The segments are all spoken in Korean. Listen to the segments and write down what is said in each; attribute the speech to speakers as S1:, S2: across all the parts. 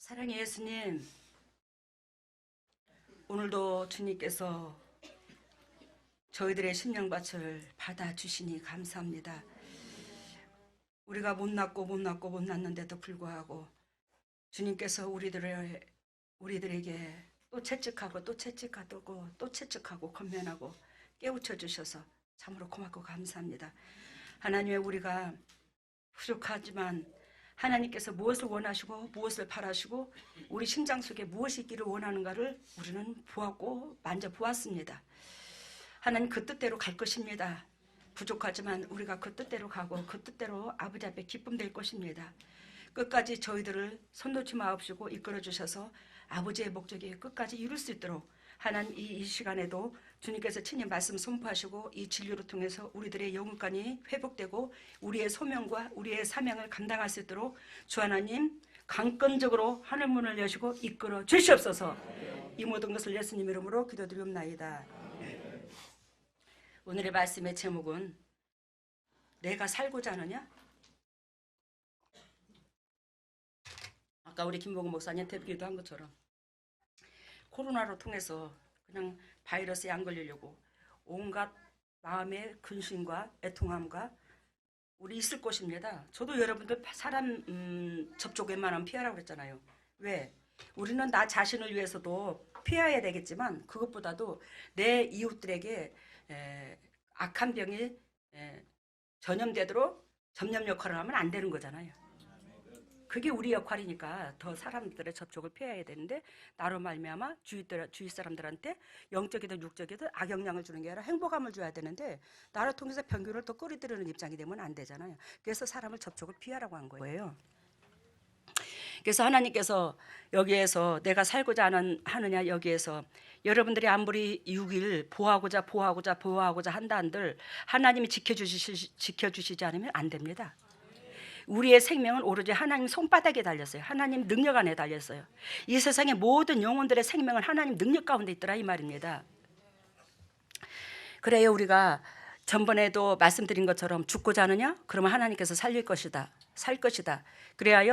S1: 사랑의 예수님, 오늘도 주님께서 저희들의 심령밭을 받아주시니 감사합니다. 우리가 못났는데도 불구하고 주님께서 우리들에게 또 채찍하고 건면하고 깨우쳐 주셔서 참으로 고맙고 감사합니다. 하나님의 우리가 부족하지만 하나님께서 무엇을 원하시고 무엇을 바라시고 우리 심장 속에 무엇이 있기를 원하는가를 우리는 보았고 만져보았습니다. 하나님 그 뜻대로 갈 것입니다. 부족하지만 우리가 그 뜻대로 가고 그 뜻대로 아버지 앞에 기쁨 될 것입니다. 끝까지 저희들을 손 놓지 마옵시고 이끌어 주셔서 아버지의 목적이 끝까지 이룰 수 있도록 하나님 이 시간에도 주님께서 친히 말씀 선포하시고 이 진리를 통해서 우리들의 영혼관이 회복되고 우리의 소명과 우리의 사명을 감당할 수 있도록 주 하나님 강건적으로 하늘문을 여시고 이끌어 주시옵소서. 이 모든 것을 예수님 이름으로 기도드리옵나이다. 오늘의 말씀의 제목은 내가 살고자 하느냐? 아까 우리 김봉우 목사님한테 기도한 것처럼 코로나로 통해서 그냥 바이러스에 안 걸리려고 온갖 마음의 근심과 애통함과 우리 있을 것입니다. 저도 여러분들 사람 접촉 웬만하면 피하라고 그랬잖아요. 왜? 우리는 나 자신을 위해서도 피해야 되겠지만 그것보다도 내 이웃들에게 악한 병이 전염되도록 점령 역할을 하면 안 되는 거잖아요. 그게 우리 역할이니까 더 사람들의 접촉을 피해야 되는데 나로 말미암아 주위 사람들한테 영적이든 육적이든 악영향을 주는 게 아니라 행복감을 줘야 되는데 나를 통해서 병균을 더 끌어들이는 입장이 되면 안 되잖아요. 그래서 사람을 접촉을 피하라고 한 거예요. 그래서 하나님께서 여기에서 내가 살고자 하느냐 여기에서 여러분들이 아무리 6일 보호하고자 한다 한들 하나님이 지켜주시지 않으면 안 됩니다. 우리의 생명은 오로지 하나님 손바닥에 달렸어요. 하나님 능력 안에 달렸어요. 이 세상의 모든 영혼들의 생명은 하나님 능력 가운데 있더라 이 말입니다. 그래요, 우리가 전번에도 말씀드린 것처럼 죽고자 하느냐? 그러면 하나님께서 살릴 것이다. 살 것이다. 그래야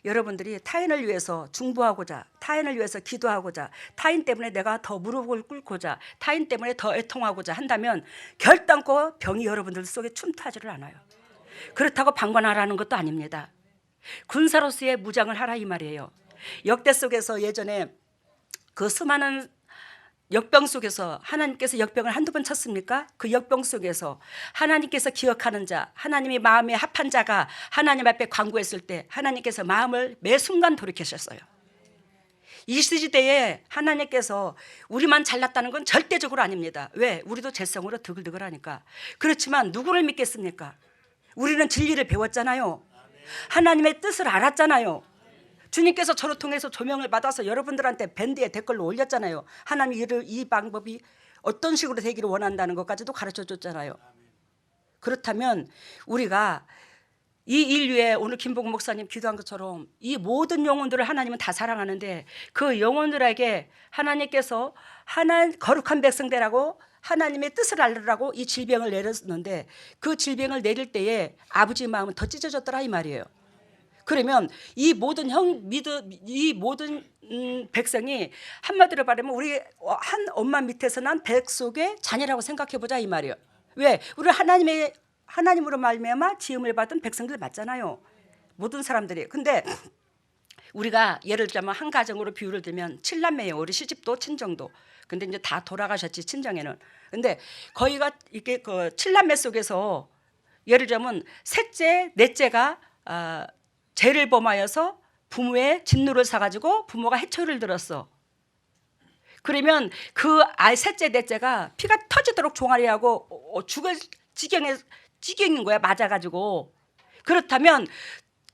S1: 여러분들이 타인을 위해서 중보하고자, 타인을 위해서 기도하고자, 타인 때문에 내가 더 무릎을 꿇고자, 타인 때문에 더 애통하고자 한다면 결단코 병이 여러분들 속에 침투하지를 않아요. 그렇다고 방관하라는 것도 아닙니다. 군사로서의 무장을 하라 이 말이에요. 역대 속에서 예전에 그 수많은 역병 속에서 하나님께서 역병을 한두 번 쳤습니까? 그 역병 속에서 하나님께서 기억하는 자, 하나님의 마음에 합한 자가 하나님 앞에 간구했을 때 하나님께서 마음을 매 순간 돌이키셨어요. 이 시대에 하나님께서 우리만 잘났다는 건 절대적으로 아닙니다. 왜? 우리도 죄성으로 드글드글하니까. 그렇지만 누구를 믿겠습니까? 우리는 진리를 배웠잖아요. 하나님의 뜻을 알았잖아요. 주님께서 저를 통해서 조명을 받아서 여러분들한테 밴드에 댓글로 올렸잖아요. 하나님이 이 방법이 어떤 식으로 되기를 원한다는 것까지도 가르쳐줬잖아요. 그렇다면 우리가 이 인류에 오늘 김봉우 목사님 기도한 것처럼 이 모든 영혼들을 하나님은 다 사랑하는데 그 영혼들에게 하나님께서 거룩한 백성 되라고 하나님의 뜻을 알으라고 이 질병을 내렸는데 그 질병을 내릴 때에 아버지의 마음은 더 찢어졌더라 이 말이에요. 그러면 이 모든 백성이 한마디로 말하면 우리 한 엄마 밑에서 난 백속의 자녀라고 생각해 보자 이 말이에요. 왜? 우리 하나님으로 말미암아 지음을 받은 백성들 맞잖아요. 모든 사람들이. 근데 우리가 예를 들자면 한 가정으로 비유를 들면 7남매예요. 우리 시집도 친정도. 근데 이제 다 돌아가셨지 친정에는. 근데 거기가 이렇게 그 7남매 속에서 예를 들자면 셋째, 넷째가 죄를 범하여서 부모의 진노를 사가지고 부모가 해초를 들었어. 그러면 그 셋째, 넷째가 피가 터지도록 종아리하고 죽을 지경인 거야 맞아가지고. 그렇다면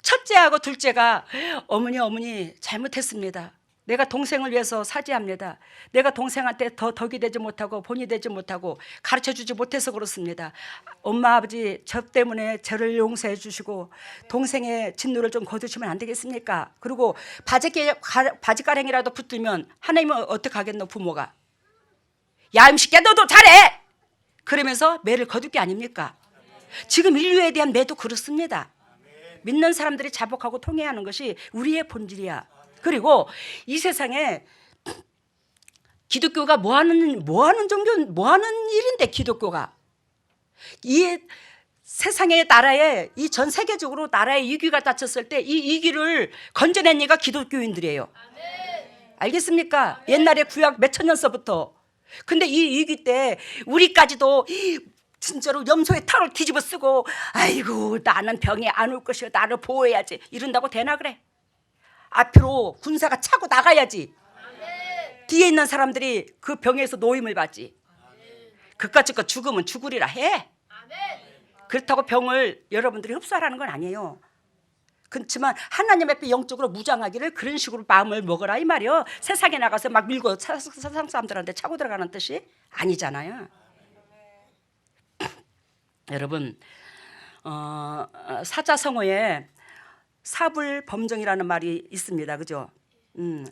S1: 첫째하고 둘째가 어머니 잘못했습니다. 내가 동생을 위해서 사죄합니다. 내가 동생한테 더 덕이 되지 못하고 본이 되지 못하고 가르쳐주지 못해서 그렇습니다. 엄마 아버지 저 때문에 저를 용서해 주시고 동생의 진노를 좀 거두시면 안 되겠습니까? 그리고 바지가랭이라도 붙들면 하나님은 어떻게 하겠노 부모가. 야 임시끼야 너도 잘해! 그러면서 매를 거둘 게 아닙니까? 지금 인류에 대한 매도 그렇습니다. 믿는 사람들이 자복하고 통회하는 것이 우리의 본질이야. 그리고 이 세상에 기독교가 뭐 하는 종교, 뭐 하는 일인데 기독교가 이 세상의 나라에 이 전 세계적으로 나라에 위기가 닥쳤을 때 이 위기를 건져낸 이가 기독교인들이에요. 알겠습니까? 옛날에 구약 몇천 년서부터. 근데 이 위기 때 우리까지도 진짜로 염소의 털을 뒤집어 쓰고 아이고 나는 병이 안 올 것이요 나를 보호해야지 이런다고 되나 그래? 앞으로 군사가 차고 나가야지. 뒤에 있는 사람들이 그 병에서 노임을 받지. 그까짓 거 죽으면 죽으리라 해. 그렇다고 병을 여러분들이 흡수하라는 건 아니에요. 그렇지만 하나님 앞에 영적으로 무장하기를 그런 식으로 마음을 먹으라 이 말이요. 세상에 나가서 막 밀고 세상 사람들한테 차고 들어가는 뜻이 아니잖아요. 여러분 사자성어에 사불범정이라는 말이 있습니다. 그죠?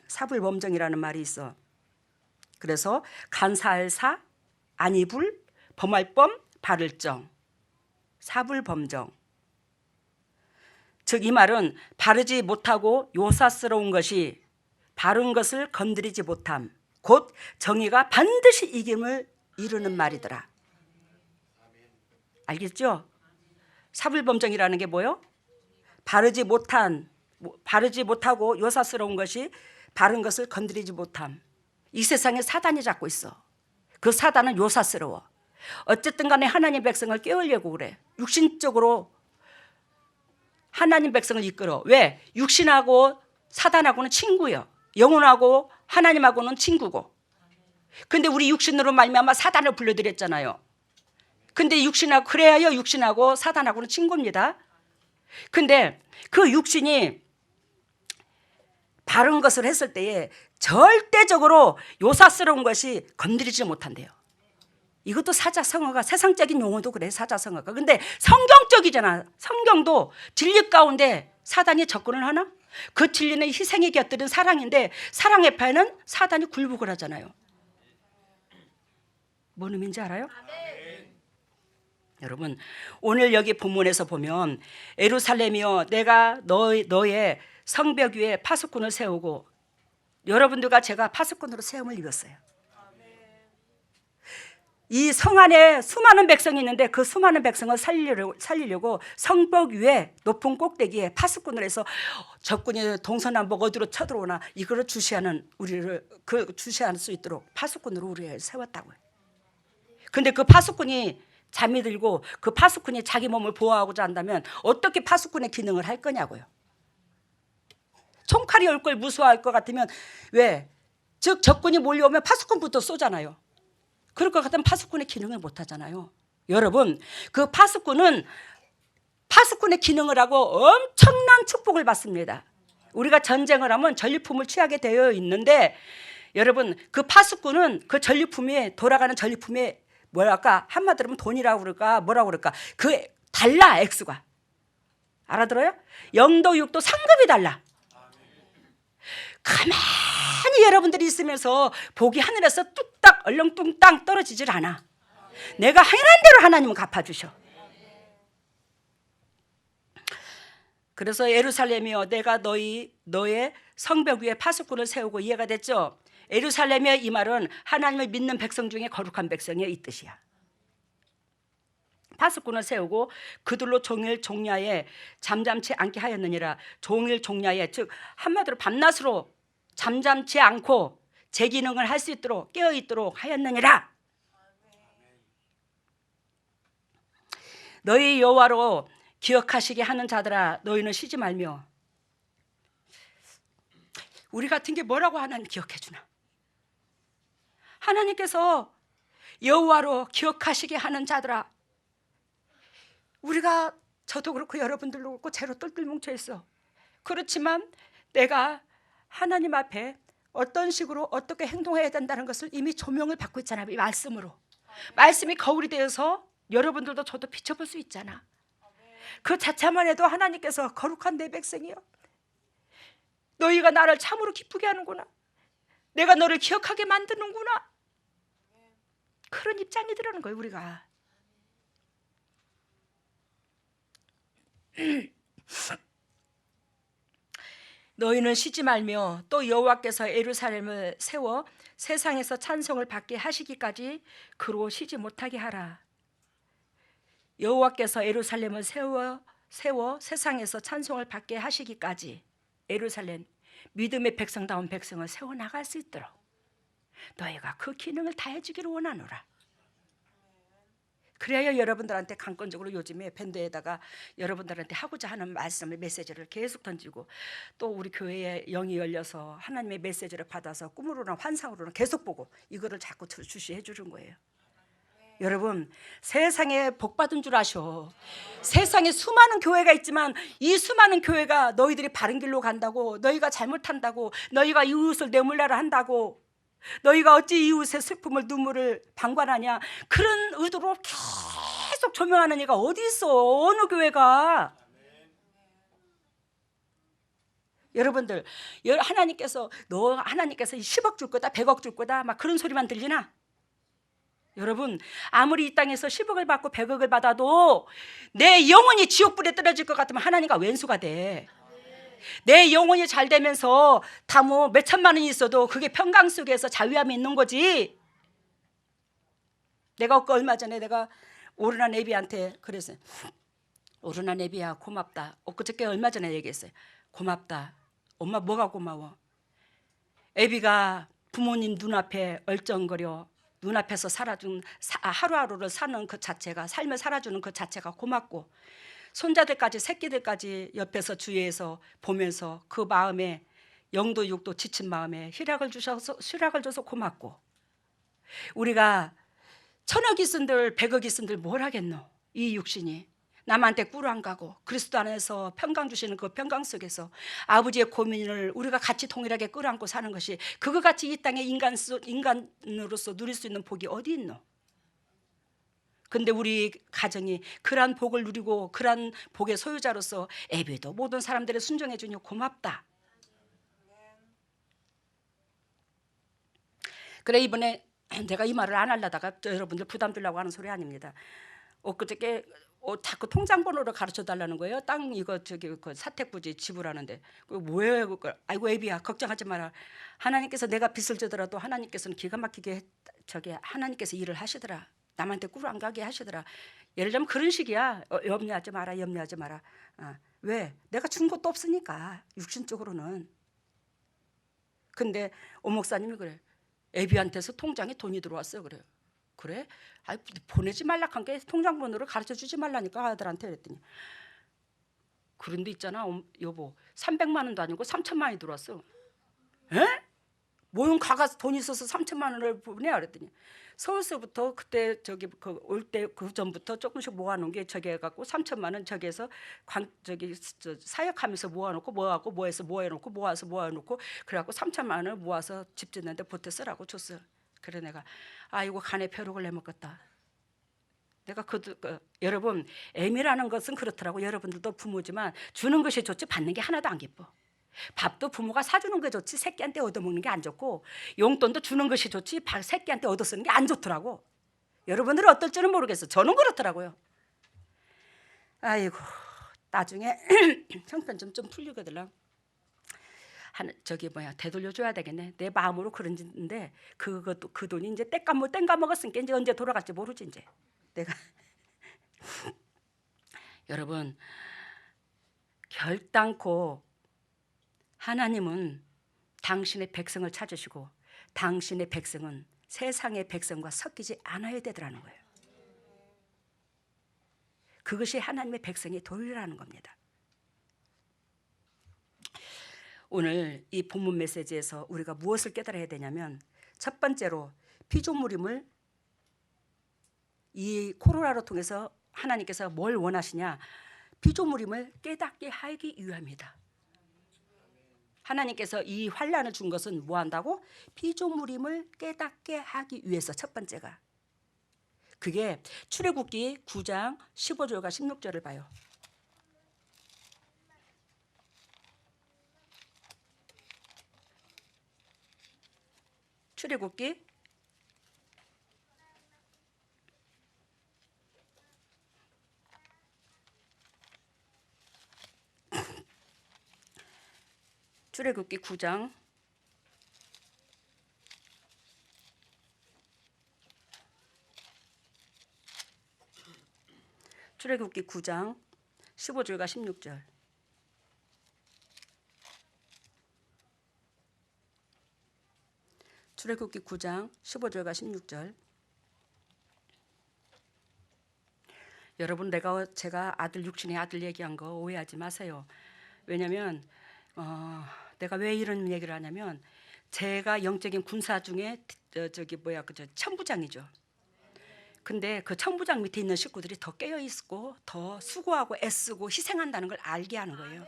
S1: 사불범정이라는 말이 있어. 그래서 간사할 사, 아니불, 범할 범, 바를 정. 사불범정. 즉 이 말은 바르지 못하고 요사스러운 것이 바른 것을 건드리지 못함. 곧 정의가 반드시 이김을 이루는 말이더라. 알겠죠? 사불범정이라는 게 뭐요? 바르지 못하고 요사스러운 것이 바른 것을 건드리지 못함. 이 세상에 사단이 잡고 있어. 그 사단은 요사스러워. 어쨌든 간에 하나님 백성을 깨우려고 그래. 육신적으로 하나님 백성을 이끌어. 왜? 육신하고 사단하고는 친구예요. 영혼하고 하나님하고는 친구고. 근데 우리 육신으로 말미암아 사단을 불러들였잖아요. 근데 육신하고 그래야 육신하고 사단하고는 친구입니다. 근데 그 육신이 바른 것을 했을 때에 절대적으로 요사스러운 것이 건드리지 못한대요. 이것도 사자성어가 세상적인 용어도 그래. 사자성어가. 근데 성경적이잖아. 성경도 진리 가운데 사단이 접근을 하나? 그 진리는 희생이 곁들인 사랑인데 사랑의 파에는 사단이 굴복을 하잖아요. 뭔 의미인지 알아요? 여러분 오늘 여기 본문에서 보면 예루살렘이여 내가 너의 성벽 위에 파수꾼을 세우고 여러분들과 제가 파수꾼으로 세움을 입었어요. 이 성 안에 수많은 백성이 있는데 그 수많은 백성을 살리려고 성벽 위에 높은 꼭대기에 파수꾼을 해서 적군이 동서남북 어디로 쳐들어오나 이거를 주시하는 우리를 주시할 수 있도록 파수꾼으로 우리를 세웠다고요. 근데 그 파수꾼이 잠이 들고 그 파수꾼이 자기 몸을 보호하고자 한다면 어떻게 파수꾼의 기능을 할 거냐고요. 총칼이 올 걸 무서워할 것 같으면 왜? 즉 적군이 몰려오면 파수꾼부터 쏘잖아요. 그럴 것 같으면 파수꾼의 기능을 못 하잖아요. 여러분 그 파수꾼의 기능을 하고 엄청난 축복을 받습니다. 우리가 전쟁을 하면 전리품을 취하게 되어 있는데 여러분 그 파수꾼은 그 전리품이 돌아가는 전리품이 뭐랄까 한마디로 하면 돈이라고 그럴까 뭐라고 그럴까 그 달라 액수가 알아들어요? 0도 6도 상급이 달라. 가만히 여러분들이 있으면서 복이 하늘에서 뚝딱 얼렁뚱땅 떨어지질 않아. 내가 행한 대로 하나님은 갚아주셔. 그래서 예루살렘이여 내가 너의 성벽 위에 파수꾼을 세우고 이해가 됐죠? 예루살렘이여 이 말은 하나님을 믿는 백성 중에 거룩한 백성이여 이 뜻이야. 파수꾼을 세우고 그들로 종일 종야에 잠잠치 않게 하였느니라. 종일 종야에 즉 한마디로 밤낮으로 잠잠치 않고 제 기능을 할 수 있도록 깨어 있도록 하였느니라. 너희 여호와로 기억하시게 하는 자들아 너희는 쉬지 말며. 우리 같은 게 뭐라고 하나님 기억해 주나? 하나님께서 여호와로 기억하시게 하는 자들아. 우리가 저도 그렇고 여러분들도 그렇고 죄로 똘똘 뭉쳐 있어. 그렇지만 내가 하나님 앞에 어떤 식으로 어떻게 행동해야 된다는 것을 이미 조명을 받고 있잖아. 이 말씀으로. 말씀이 거울이 되어서 여러분들도 저도 비춰볼 수 있잖아. 그 자체만 해도 하나님께서 거룩한 내 백성이여 너희가 나를 참으로 기쁘게 하는구나. 내가 너를 기억하게 만드는구나. 그런 입장이더라는 거예요 우리가. 너희는 쉬지 말며 또 여호와께서 예루살렘을 세워 세상에서 찬송을 받게 하시기까지 그로 쉬지 못하게 하라. 여호와께서 예루살렘을 세워 세상에서 찬송을 받게 하시기까지 예루살렘 믿음의 백성다운 백성을 세워 나갈 수 있도록 너희가 그 기능을 다해 주기를 원하노라. 그래야 여러분들한테 강권적으로 요즘에 밴드에다가 여러분들한테 하고자 하는 말씀을 메시지를 계속 던지고 또 우리 교회에 영이 열려서 하나님의 메시지를 받아서 꿈으로나 환상으로나 계속 보고 이거를 자꾸 주시해 주는 거예요. 여러분 세상에 복 받은 줄 아셔. 세상에 수많은 교회가 있지만 이 수많은 교회가 너희들이 바른 길로 간다고, 너희가 잘못한다고, 너희가 이웃을 내몰라라 한다고, 너희가 어찌 이웃의 슬픔을 눈물을 방관하냐, 그런 의도로 계속 조명하는 이가 어디 있어? 어느 교회가? 여러분들 하나님께서 10억 줄 거다 100억 줄 거다 막 그런 소리만 들리나? 여러분 아무리 이 땅에서 10억을 받고 100억을 받아도 내 영혼이 지옥불에 떨어질 것 같으면 하나님과 왼수가 돼. 내 영혼이 잘 되면서 다 뭐 몇천만 원이 있어도 그게 평강 속에서 자유함이 있는 거지. 내가 얼마 전에 내가 오르나 네비한테 그랬어요. 오르나 네비야 고맙다. 그저께 얼마 전에 얘기했어요. 고맙다. 엄마 뭐가 고마워? 애비가 부모님 눈앞에 얼쩡거려 눈앞에서 살아준 하루하루를 사는 그 자체가, 삶을 살아주는 그 자체가 고맙고, 손자들까지 새끼들까지 옆에서 주위에서 보면서 그 마음에 영도 육도 지친 마음에 희락을 줘서 고맙고, 우리가 1000억 있은들 100억 있은들 뭘 하겠노? 이 육신이 남한테 꿀 안 가고 그리스도 안에서 평강 주시는 그 평강 속에서 아버지의 고민을 우리가 같이 동일하게 끌어안고 사는 것이 그거 같이 이 땅에 인간으로서 누릴 수 있는 복이 어디 있노? 근데 우리 가정이 그러한 복을 누리고 그러한 복의 소유자로서 애비도 모든 사람들을 순종해 주니 고맙다. 그래 이번에 내가 이 말을 안 하려다가 여러분들 부담 주려고 하는 소리 아닙니다. 그저께 자꾸 통장 번호를 가르쳐 달라는 거예요. 땅 이거 그 사택부지 지불하는데 뭐예요? 아이고 애비야 걱정하지 마라. 하나님께서 내가 빚을 져더라도 하나님께서는 기가 막히게 하나님께서 일을 하시더라. 남한테 꿀 안 가게 하시더라. 예를 들면 그런 식이야. 염려하지 마라. 왜? 내가 준 것도 없으니까 육신적으로는. 근데 오 목사님이 그래. 애비한테서 통장에 돈이 들어왔어 그래요. 그래? 보내지 말라 한 게 통장 번호를 가르쳐 주지 말라니까 아들한테 그랬더니 그런데 있잖아 여보 300만 원도 아니고 3천만 원이 들어왔어. 에? 모형 가가서 돈 있어서 3천만 원을 보내 그랬더니 서울서부터 그때 올 때 그 전부터 조금씩 모아놓은 게 저기 해갖고 3천만 원 저기에서 사역하면서 모아놓고 뭐해서 모아놓고 모아서 모아놓고 그래갖고 3천만 원을 모아서 집 짓는데 보태 쓰라고 줬어. 그래 내가 아이고 간에 벼룩을 내먹었다. 내가 여러분 애미라는 것은 그렇더라고. 여러분들도 부모지만 주는 것이 좋지 받는 게 하나도 안 기뻐. 밥도 부모가 사주는 게 좋지 새끼한테 얻어먹는 게 안 좋고, 용돈도 주는 것이 좋지 새끼한테 얻어쓰는 게 안 좋더라고. 여러분들은 어떨지는 모르겠어. 저는 그렇더라고요. 아이고 나중에 형편 좀 풀리거든. 되돌려줘야 되겠네. 내 마음으로 그런데 그 돈이 이제 땡 까먹었으니까 이제 언제 돌아갈지 모르지 이제 내가. 여러분 결단코 하나님은 당신의 백성을 찾으시고 당신의 백성은 세상의 백성과 섞이지 않아야 되더라는 거예요. 그것이 하나님의 백성의 도리라는 겁니다. 오늘 이 본문 메시지에서 우리가 무엇을 깨달아야 되냐면, 첫 번째로 피조물임을 이 코로나로 통해서 하나님께서 뭘 원하시냐, 피조물임을 깨닫게 하기 위함이다. 하나님께서 이 환난을 준 것은 뭐 한다고? 피조물임을 깨닫게 하기 위해서. 첫 번째가 그게 출애굽기 9장 15절과 16절을 봐요. 출애굽기 9장 출애굽기 9장 출애굽기 9장 15절과 16절. 출애굽기 9장 15절과 16절. 여러분, 제가 아들 육신의 아들 얘기한 거 오해하지 마세요. 왜냐면 내가 왜 이런 얘기를 하냐면 제가 영적인 군사 중에 천부장이죠. 근데 그 천부장 밑에 있는 식구들이 더 깨어 있고 더 수고하고 애쓰고 희생한다는 걸 알게 하는 거예요.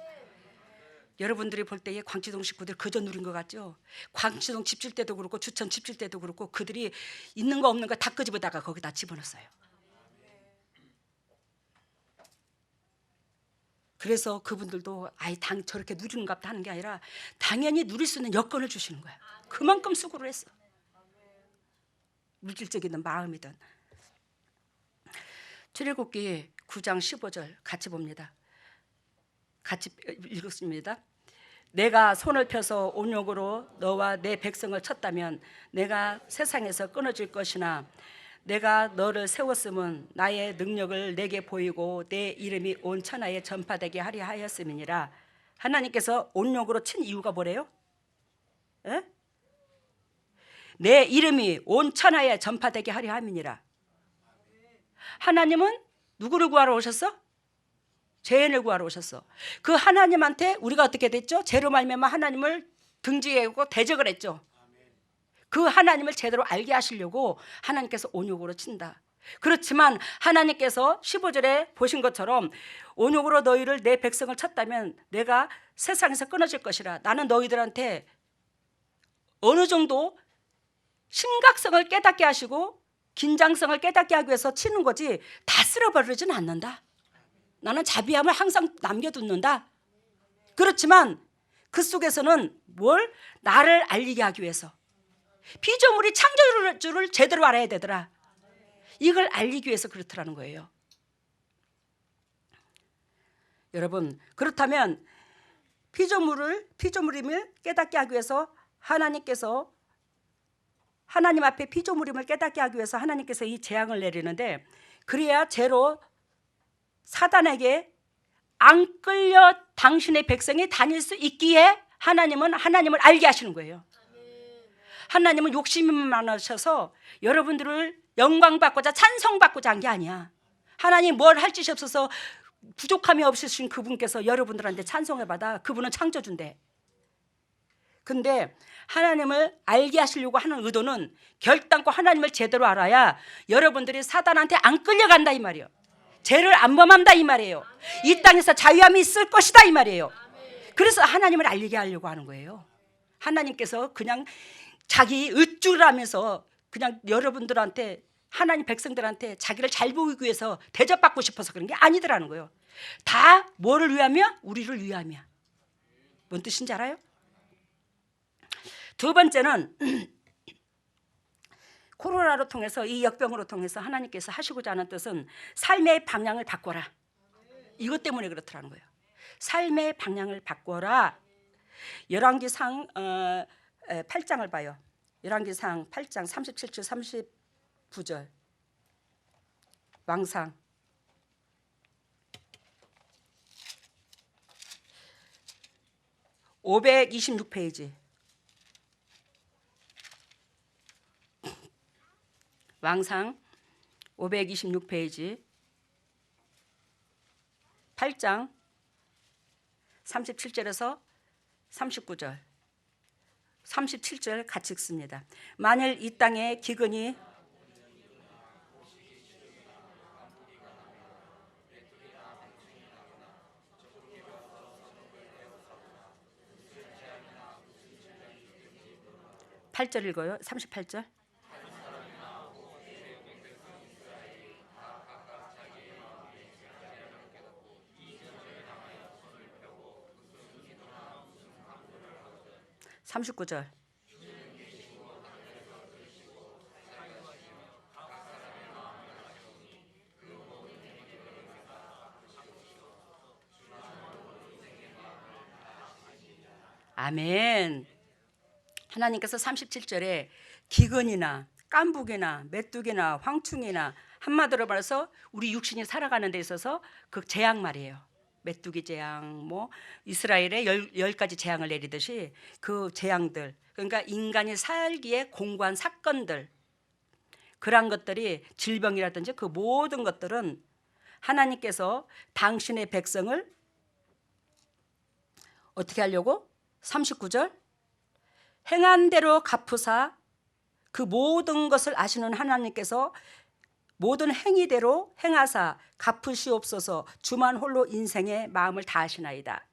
S1: 여러분들이 볼 때에 광치동 식구들 그저 누린 것 같죠? 광치동 집질 때도 그렇고 주천 집질 때도 그렇고 그들이 있는 거 없는 거 다 끄집어다가 거기다 집어넣었어요. 그래서 그분들도 저렇게 누리는가 보다 하는 게 아니라 당연히 누릴 수 있는 여건을 주시는 거야. 그만큼 수고를 했어. 물질적이든 마음이든. 출애굽기 9장 15절 같이 봅니다. 같이 읽었습니다. 내가 손을 펴서 온욕으로 너와 내 백성을 쳤다면 내가 세상에서 끊어질 것이나 내가 너를 세웠음은 나의 능력을 내게 보이고 내 이름이 온 천하에 전파되게 하려 하였음이니라. 하나님께서 온욕으로 친 이유가 뭐래요? 에? 내 이름이 온 천하에 전파되게 하려 함이니라. 하나님은 누구를 구하러 오셨어? 죄인을 구하러 오셨어. 그 하나님한테 우리가 어떻게 됐죠? 죄로 말미암아 하나님을 등지고 대적을 했죠. 그 하나님을 제대로 알게 하시려고 하나님께서 온욕으로 친다. 그렇지만 하나님께서 15절에 보신 것처럼 온욕으로 너희를 내 백성을 쳤다면 내가 세상에서 끊어질 것이라. 나는 너희들한테 어느 정도 심각성을 깨닫게 하시고 긴장성을 깨닫게 하기 위해서 치는 거지 다 쓸어버리진 않는다. 나는 자비함을 항상 남겨두는다. 그렇지만 그 속에서는 뭘? 나를 알리게 하기 위해서 피조물이 창조주를 제대로 알아야 되더라. 이걸 알리기 위해서 그렇더라는 거예요. 여러분, 그렇다면 피조물임을 깨닫게 하기 위해서 하나님께서 하나님 앞에 피조물임을 깨닫게 하기 위해서 하나님께서 이 재앙을 내리는데 그래야 죄로 사단에게 안 끌려 당신의 백성이 다닐 수 있기에 하나님은 하나님을 알게 하시는 거예요. 하나님은 욕심이 많으셔서 여러분들을 영광받고자 찬송받고자 한 게 아니야. 하나님 뭘 할 짓이 없어서 부족함이 없으신 그분께서 여러분들한테 찬송을 받아. 그분은 창조주인데. 근데 하나님을 알게 하시려고 하는 의도는 결단코 하나님을 제대로 알아야 여러분들이 사단한테 안 끌려간다 이 말이에요. 죄를 안 범한다 이 말이에요. 이 땅에서 자유함이 있을 것이다 이 말이에요. 그래서 하나님을 알리게 하려고 하는 거예요. 하나님께서 그냥 자기 의주라면서 그냥 여러분들한테 하나님 백성들한테 자기를 잘 보이기 위해서 대접받고 싶어서 그런 게 아니더라는 거예요. 다 뭐를 위하며? 우리를 위하며. 뭔 뜻인지 알아요? 두 번째는 코로나로 통해서 이 역병으로 통해서 하나님께서 하시고자 하는 뜻은 삶의 방향을 바꿔라. 이것 때문에 그렇더라는 거예요. 삶의 방향을 바꿔라. 열왕기상 8장을 봐요. 열왕기상 8장 37절 39절. 왕상 526페이지. 왕상 526페이지 8장 37절에서 39절 37절 같이 읽습니다. 만일 이 땅에 기근이 팔절 읽어요. 38절. 삼십구 절. 아멘. 하나님께서 37절에 기근이나 깐북이나 메뚜기나 황충이나 한마디로 말해서 우리 육신이 살아가는 데 있어서 그 재앙 말이에요. 메뚜기 재앙, 뭐 이스라엘에 열 가지 재앙을 내리듯이 그 재앙들, 그러니까 인간이 살기에 공고한 사건들, 그러한 것들이 질병이라든지 그 모든 것들은 하나님께서 당신의 백성을 어떻게 하려고? 39절 행한 대로 갚으사 그 모든 것을 아시는 하나님께서 모든 행위대로 행하사 갚으시옵소서 주만 홀로 인생의 마음을 다하시나이다.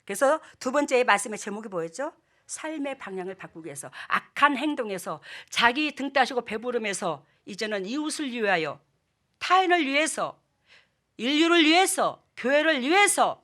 S1: 그래서 두 번째의 말씀의 제목이 뭐였죠? 삶의 방향을 바꾸기 위해서, 악한 행동에서, 자기 등 따시고 배부름에서 이제는 이웃을 위하여, 타인을 위해서, 인류를 위해서, 교회를 위해서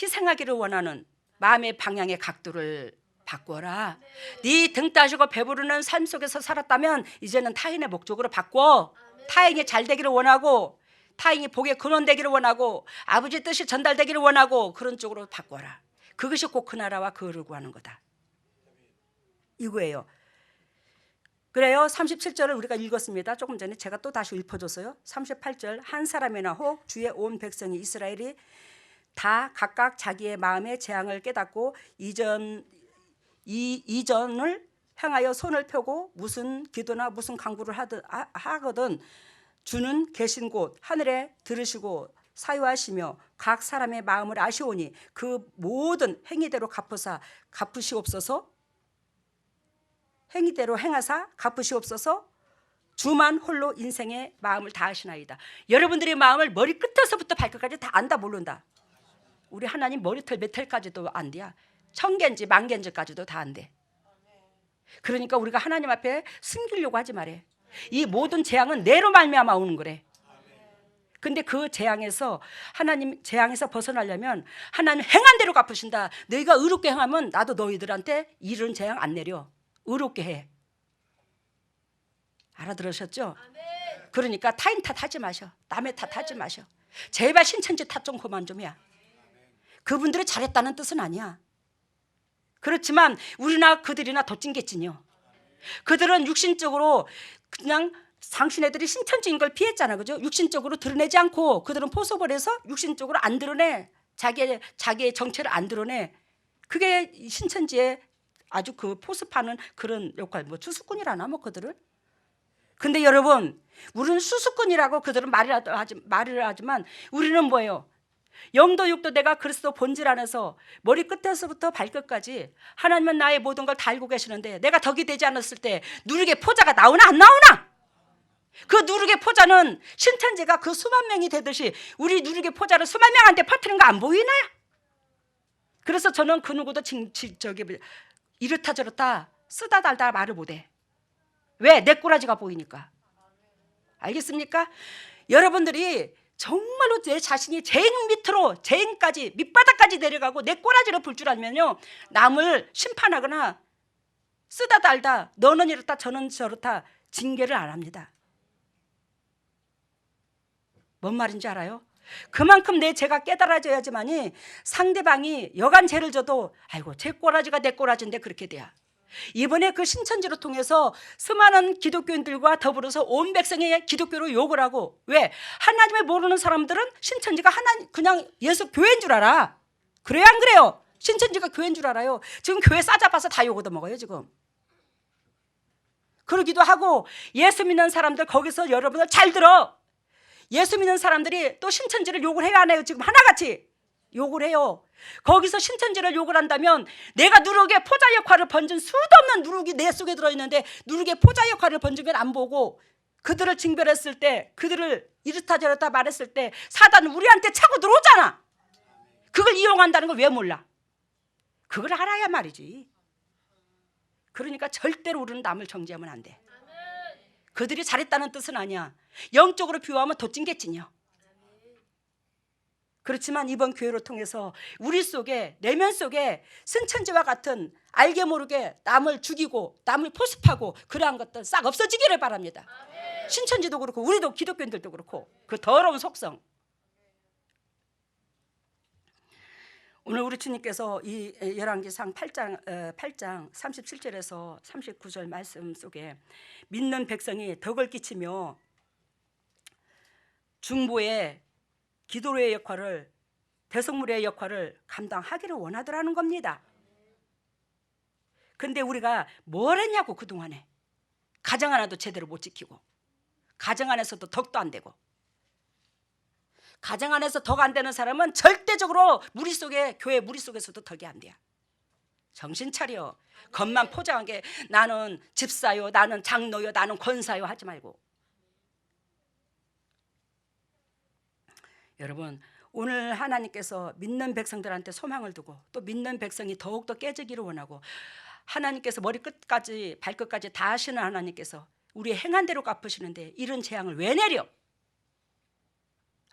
S1: 희생하기를 원하는 마음의 방향의 각도를 바꿔라. 네 등 따시고 배부르는 삶 속에서 살았다면 이제는 타인의 목적으로 바꿔. 타인이 잘 되기를 원하고, 타인이 복의 근원 되기를 원하고, 아버지의 뜻이 전달되기를 원하고, 그런 쪽으로 바꿔라. 그것이 곧 그 나라와 그 의를 구하는 거다. 이거예요. 그래요. 37절을 우리가 읽었습니다. 조금 전에 제가 또 다시 읊어줬어요. 38절 한 사람이나 혹 주의 온 백성이 이스라엘이 다 각각 자기의 마음의 재앙을 깨닫고 이전을 향하여 손을 펴고 무슨 기도나 무슨 간구를 하거든 주는 계신 곳 하늘에 들으시고 사유하시며 각 사람의 마음을 아시오니 그 모든 행위대로 갚으시옵소서. 행위대로 행하사 갚으시옵소서. 주만 홀로 인생의 마음을 다하시나이다. 여러분들의 마음을 머리 끝에서부터 발끝까지 다 안다 모른다. 우리 하나님 머리털 몇 털까지도 안 돼야. 천개인지 만개인지까지도 다 안 돼. 그러니까 우리가 하나님 앞에 숨기려고 하지 말해. 이 모든 재앙은 내로 말미암아 오는 거래. 근데 그 재앙에서 하나님 재앙에서 벗어나려면 하나님 행한 대로 갚으신다. 너희가 의롭게 행하면 나도 너희들한테 이런 재앙 안 내려. 의롭게 해. 알아들으셨죠? 그러니까 타인 탓하지 마셔. 남의 탓하지 마셔. 제발 신천지 탓 좀 그만 좀 해. 그분들이 잘했다는 뜻은 아니야. 그렇지만 우리나 그들이나 더 찡겠지요. 그들은 육신적으로 그냥 당신네들이 신천지인 걸 피했잖아, 그죠? 육신적으로 드러내지 않고 그들은 포섭을 해서 육신적으로 안 드러내. 자기의 정체를 안 드러내. 그게 신천지의 아주 그 포섭하는 그런 역할, 뭐 수수꾼이라나 뭐 그들을. 근데 여러분, 우리는 수수꾼이라고 그들은 말을 하지만 우리는 뭐예요? 영도 육도 내가 그리스도 본질 안에서 머리 끝에서부터 발끝까지 하나님은 나의 모든 걸 다 알고 계시는데 내가 덕이 되지 않았을 때 누룩의 포자가 나오나 안 나오나? 그 누룩의 포자는 신천지가 그 수만 명이 되듯이 우리 누룩의 포자를 수만 명한테 퍼뜨리는 거 안 보이나요? 그래서 저는 그 누구도 이렇다 저렇다 쓰다 달다 말을 못해. 왜? 내 꼬라지가 보이니까. 알겠습니까? 여러분들이 정말로 내 자신이 재행 밑으로 재행까지 밑바닥까지 내려가고 내 꼬라지로 불 줄 알면요, 남을 심판하거나 쓰다 달다 너는 이렇다 저는 저렇다 징계를 안 합니다. 뭔 말인지 알아요? 그만큼 내 죄가 깨달아져야지만이 상대방이 여간 죄를 져도 아이고 제 꼬라지가 내 꼬라지인데 그렇게 돼야. 이번에 그 신천지를 통해서 수많은 기독교인들과 더불어서 온 백성의 기독교로 욕을 하고, 왜? 하나님을 모르는 사람들은 신천지가 그냥 예수 교회인 줄 알아. 그래요 안 그래요? 신천지가 교회인 줄 알아요. 지금 교회 싸잡아서 다 욕 얻어먹어요 지금. 그러기도 하고 예수 믿는 사람들 거기서 여러분들 잘 들어. 예수 믿는 사람들이 또 신천지를 욕을 해요 안 해요? 지금 하나같이 욕을 해요. 거기서 신천지를 욕을 한다면 내가 누룩의 포자 역할을 번진 수도 없는 누룩이 내 속에 들어있는데 누룩의 포자 역할을 번진 걸 안 보고 그들을 징별했을 때, 그들을 이렇다 저렇다 말했을 때 사단은 우리한테 차고 들어오잖아. 그걸 이용한다는 걸 왜 몰라? 그걸 알아야 말이지. 그러니까 절대로 우리는 남을 정죄하면 안 돼. 그들이 잘했다는 뜻은 아니야. 영적으로 비유하면 더 찡겠지요. 그렇지만 이번 교회를 통해서 우리 속에, 내면 속에 신천지와 같은 알게 모르게 남을 죽이고 남을 포섭하고 그러한 것들 싹 없어지기를 바랍니다. 신천지도 그렇고 우리도 기독교인들도 그렇고 그 더러운 속성. 오늘 우리 주님께서 이 열왕기상 8장 37절에서 39절 말씀 속에 믿는 백성이 덕을 끼치며 중보의 기도의 역할을, 대속물의 역할을 감당하기를 원하더라는 겁니다. 근데 우리가 뭘 했냐고, 그동안에 가정 하나도 제대로 못 지키고, 가정 안에서도 덕도 안 되고, 가정 안에서 덕 안 되는 사람은 절대적으로 교회 무리 속에서도 덕이 안 돼요. 정신 차려. 겉만 포장한 게 나는 집사요, 나는 장로요, 나는 권사요 하지 말고. 여러분, 오늘 하나님께서 믿는 백성들한테 소망을 두고 또 믿는 백성이 더욱더 깨지기를 원하고, 하나님께서 머리끝까지 발끝까지 다 하시는 하나님께서 우리의 행한 대로 갚으시는데 이런 재앙을 왜 내려?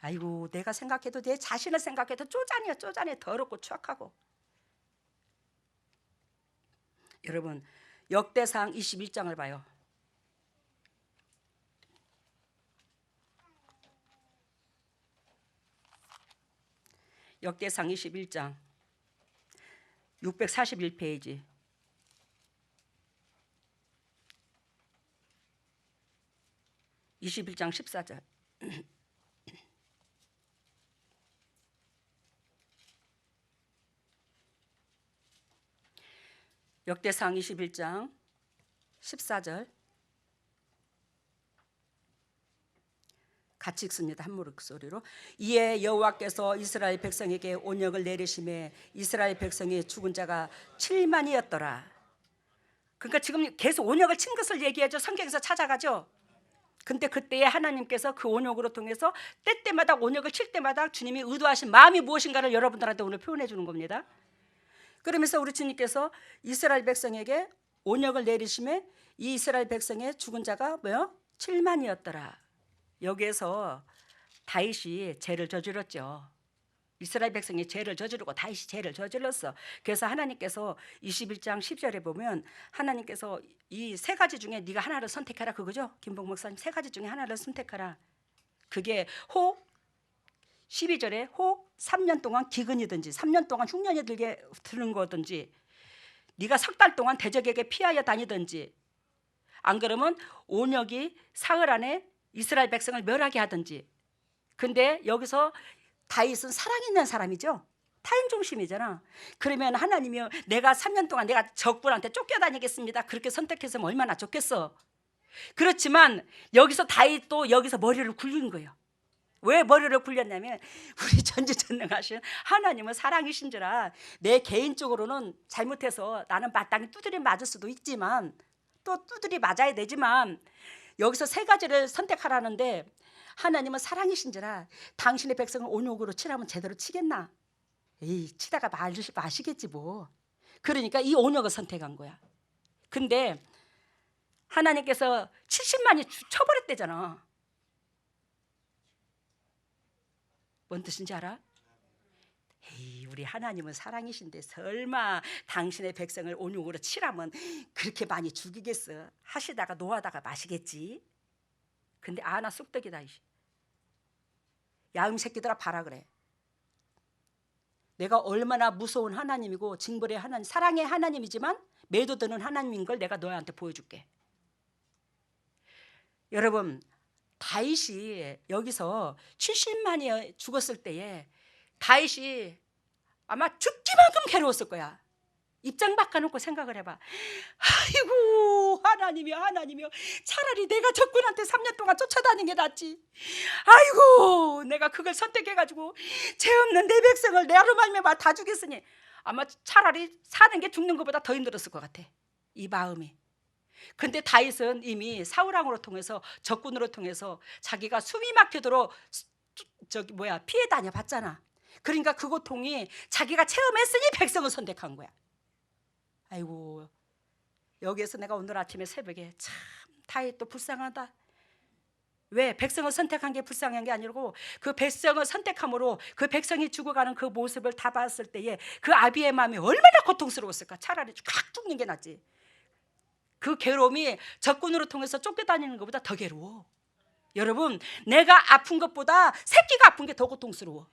S1: 아이고, 내가 생각해도, 내 자신을 생각해도 쪼잔해요. 쪼잔해. 더럽고 추악하고. 여러분, 역대상 21장을 봐요. 역대상 21장 641페이지. (21장 14절) 역대상 21장 14절 같이 읽습니다. 한 목소리로. 이에 여호와께서 이스라엘 백성에게 온역을 내리심에 이스라엘 백성의 죽은 자가 7만이었더라. 그러니까 지금 계속 온역을 친 것을 얘기하죠. 성경에서 찾아가죠. 근데 그때에 하나님께서 그 온역으로 통해서 때때마다 온역을 칠 때마다 주님이 의도하신 마음이 무엇인가를 여러분들한테 오늘 표현해 주는 겁니다. 그러면서 우리 주님께서 이스라엘 백성에게 온역을 내리심에 이 이스라엘 백성의 죽은 자가 뭐요? 7만이었더라. 여기에서 다윗이 죄를 저질렀죠. 이스라엘 백성이 죄를 저지르고 다윗이 죄를 저질렀어. 그래서 하나님께서 21장 10절에 보면 하나님께서 이 세 가지 중에 네가 하나를 선택하라 그거죠. 김봉 목사님, 세 가지 중에 하나를 선택하라. 그게 혹 12절에 혹 3년 동안 기근이든지 3년 동안 흉년이 들게 드는 거든지, 네가 석 달 동안 대적에게 피하여 다니든지, 안 그러면 온역이 사흘 안에 이스라엘 백성을 멸하게 하든지. 근데 여기서 다윗은 사랑 있는 사람이죠. 타인 중심이잖아. 그러면 하나님이 내가 3년 동안 내가 적군한테 쫓겨다니겠습니다, 그렇게 선택했으면 얼마나 좋겠어. 그렇지만 여기서 다윗도 여기서 머리를 굴린 거예요. 왜 머리를 굴렸냐면 우리 전지전능하신 하나님은 사랑이신지라 내 개인적으로는 잘못해서 나는 마땅히 두드려 맞을 수도 있지만, 또 두드려 맞아야 되지만, 여기서 세 가지를 선택하라는데 하나님은 사랑이신지라 당신의 백성을 온욕으로 치라면 제대로 치겠나? 에이, 치다가 마시겠지 뭐. 그러니까 이 온욕을 선택한 거야. 근데 하나님께서 70만이 쳐버렸대잖아. 뭔 뜻인지 알아? 에이, 우리 하나님은 사랑이신데 설마 당신의 백성을 온욕으로 치라면 그렇게 많이 죽이겠어? 하시다가 노하다가 마시겠지. 근데 나 쑥떡이다. 야음 새끼들아 봐라 그래. 내가 얼마나 무서운 하나님이고 징벌의 하나님, 사랑의 하나님이지만 매도 드는 하나님인 걸 내가 너한테 보여줄게. 여러분, 다윗이 여기서 70만이 죽었을 때에 다윗이 아마 죽기만큼 괴로웠을 거야. 입장 바꿔놓고 생각을 해봐. 아이고, 하나님이여, 차라리 내가 적군한테 3년 동안 쫓아다니는 게 낫지. 아이고, 내가 그걸 선택해가지고 죄 없는 내 백성을 내 하루만에 다 죽였으니 아마 차라리 사는 게 죽는 것보다 더 힘들었을 것 같아, 이 마음이. 근데 다윗은 이미 사울왕으로 통해서, 적군으로 통해서 자기가 숨이 막히도록 피해 다녀봤잖아. 그러니까 그 고통이 자기가 체험했으니 백성을 선택한 거야. 아이고, 여기에서 내가 오늘 아침에 새벽에 참 다윗도 불쌍하다. 왜? 백성을 선택한 게 불쌍한 게 아니고 그 백성을 선택함으로 그 백성이 죽어가는 그 모습을 다 봤을 때에 그 아비의 마음이 얼마나 고통스러웠을까. 차라리 꽉 죽는 게 낫지. 그 괴로움이 적군으로 통해서 쫓겨다니는 것보다 더 괴로워. 여러분, 내가 아픈 것보다 새끼가 아픈 게 더 고통스러워.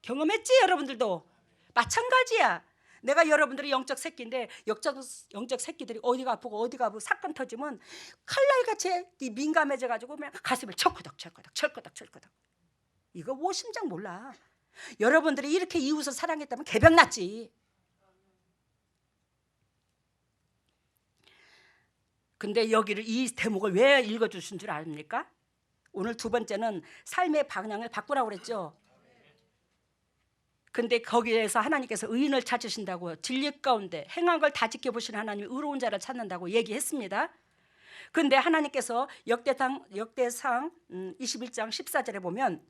S1: 경험했지 여러분들도? 마찬가지야. 내가 여러분들이 영적 새끼인데 영적 새끼들이 어디가 아프고 사건 터지면 칼날같이 민감해져 가지고 그냥 가슴을 철거덕 이거 뭐 심장 몰라. 여러분들이 이렇게 이웃을 사랑했다면 개벽 났지. 근데 여기를 이 대목을 왜 읽어주신 줄 아십니까? 오늘 두 번째는 삶의 방향을 바꾸라고 그랬죠. 근데 거기에서 하나님께서 의인을 찾으신다고, 진리 가운데 행한 걸 다 지켜보시는 하나님이 의로운 자를 찾는다고 얘기했습니다. 근데 하나님께서 역대상 21장 14절에 보면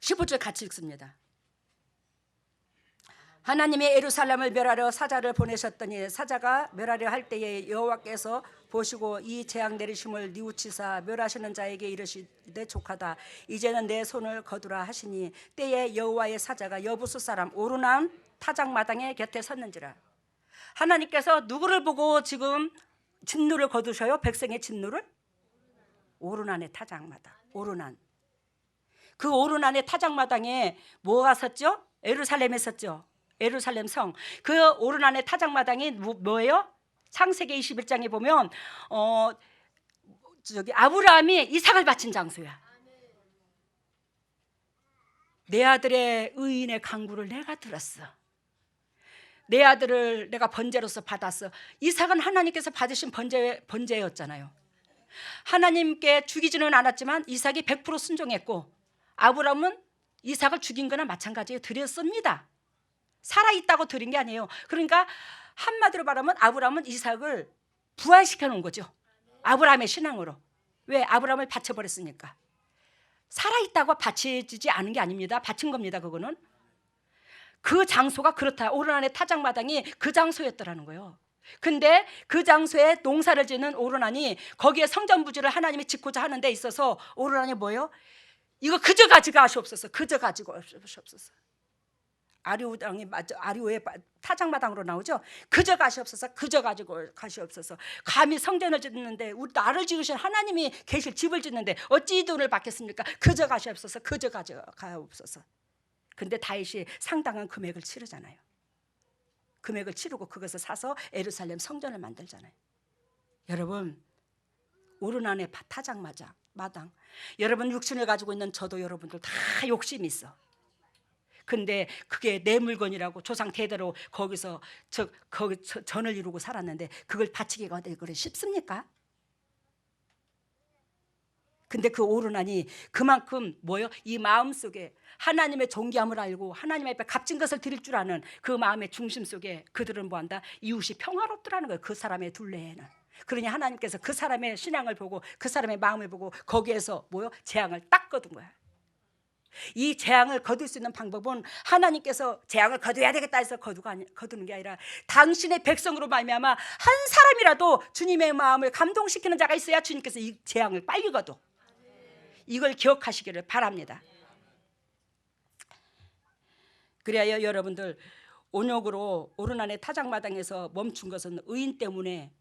S1: 15절 같이 읽습니다. 하나님이 예루살렘을 멸하려 사자를 보내셨더니 사자가 멸하려 할 때에 여호와께서 보시고 이 재앙 내리심을 뉘우치사 멸하시는 자에게 이르시되 족하다. 이제는 내 손을 거두라 하시니 때에 여호와의 사자가 여부수 사람 오르난 타작마당에 곁에 섰는지라. 하나님께서 누구를 보고 지금 진노를 거두셔요? 백성의 진노를? 오르난의 타작마당. 오르난. 그 오르난의 타작마당에 뭐가 섰죠? 예루살렘에 섰죠. 예루살렘 성. 그 오르난의 타작마당이 뭐예요? 창세기 21장에 보면 아브라함이 이삭을 바친 장소야. 내 아들의 의인의 간구를 내가 들었어. 내 아들을 내가 번제로서 받았어. 이삭은 하나님께서 받으신 번제였잖아요. 하나님께 죽이지는 않았지만 이삭이 100% 순종했고, 아브라함은 이삭을 죽인 거나 마찬가지로 드렸습니다. 살아있다고 드린 게 아니에요. 그러니까 한마디로 말하면 아브라함은 이삭을 부활시켜 놓은 거죠. 아브라함의 신앙으로. 왜? 아브라함을 바쳐버렸으니까. 살아있다고 바쳐지지 않은 게 아닙니다. 바친 겁니다. 그거는. 그 장소가 그렇다. 오르난의 타작마당이 그 장소였더라는 거예요. 근데 그 장소에 농사를 짓는 오르난이 거기에 성전 부지를 하나님이 짓고자 하는 데 있어서 오르난이 뭐예요? 이거 그저 가지고 하시옵소서. 그저 가지고 하시옵소서. 아리우 땅이 아리우의 타작마당으로 나오죠. 그저 가시옵소서. 그저 가지고 가시옵소서. 감히 성전을 짓는데, 우리 나를 지으신 하나님이 계실 집을 짓는데 어찌 이 돈을 받겠습니까? 그저 가시옵소서. 그저 가시옵소서. 근데 다윗이 상당한 금액을 치르잖아요. 금액을 치르고 그것을 사서 예루살렘 성전을 만들잖아요. 여러분, 오르난의 타작마당. 여러분 육신을 가지고 있는 저도 여러분들 다 욕심이 있어. 근데 그게 내 물건이라고 조상 대대로 거기서 거기 전을 이루고 살았는데 그걸 바치기가 그래 쉽습니까? 근데 그 오르난이 그만큼 뭐요? 이 마음속에 하나님의 존귀함을 알고 하나님 앞에 값진 것을 드릴 줄 아는 그 마음의 중심 속에 그들은 뭐한다? 이웃이 평화롭더라는 거예요. 그 사람의 둘레에는. 그러니 하나님께서 그 사람의 신앙을 보고 그 사람의 마음을 보고 거기에서 뭐요? 재앙을 딱 거둔 거야. 이 재앙을 거둘 수 있는 방법은 하나님께서 재앙을 거둬야 되겠다 해서 거두는 게 아니라 당신의 백성으로 말미암아 한 사람이라도 주님의 마음을 감동시키는 자가 있어야 주님께서 이 재앙을 빨리 거둬. 이걸 기억하시기를 바랍니다. 그래야 여러분들 온욕으로 오르난의 타작마당에서 멈춘 것은 의인 때문에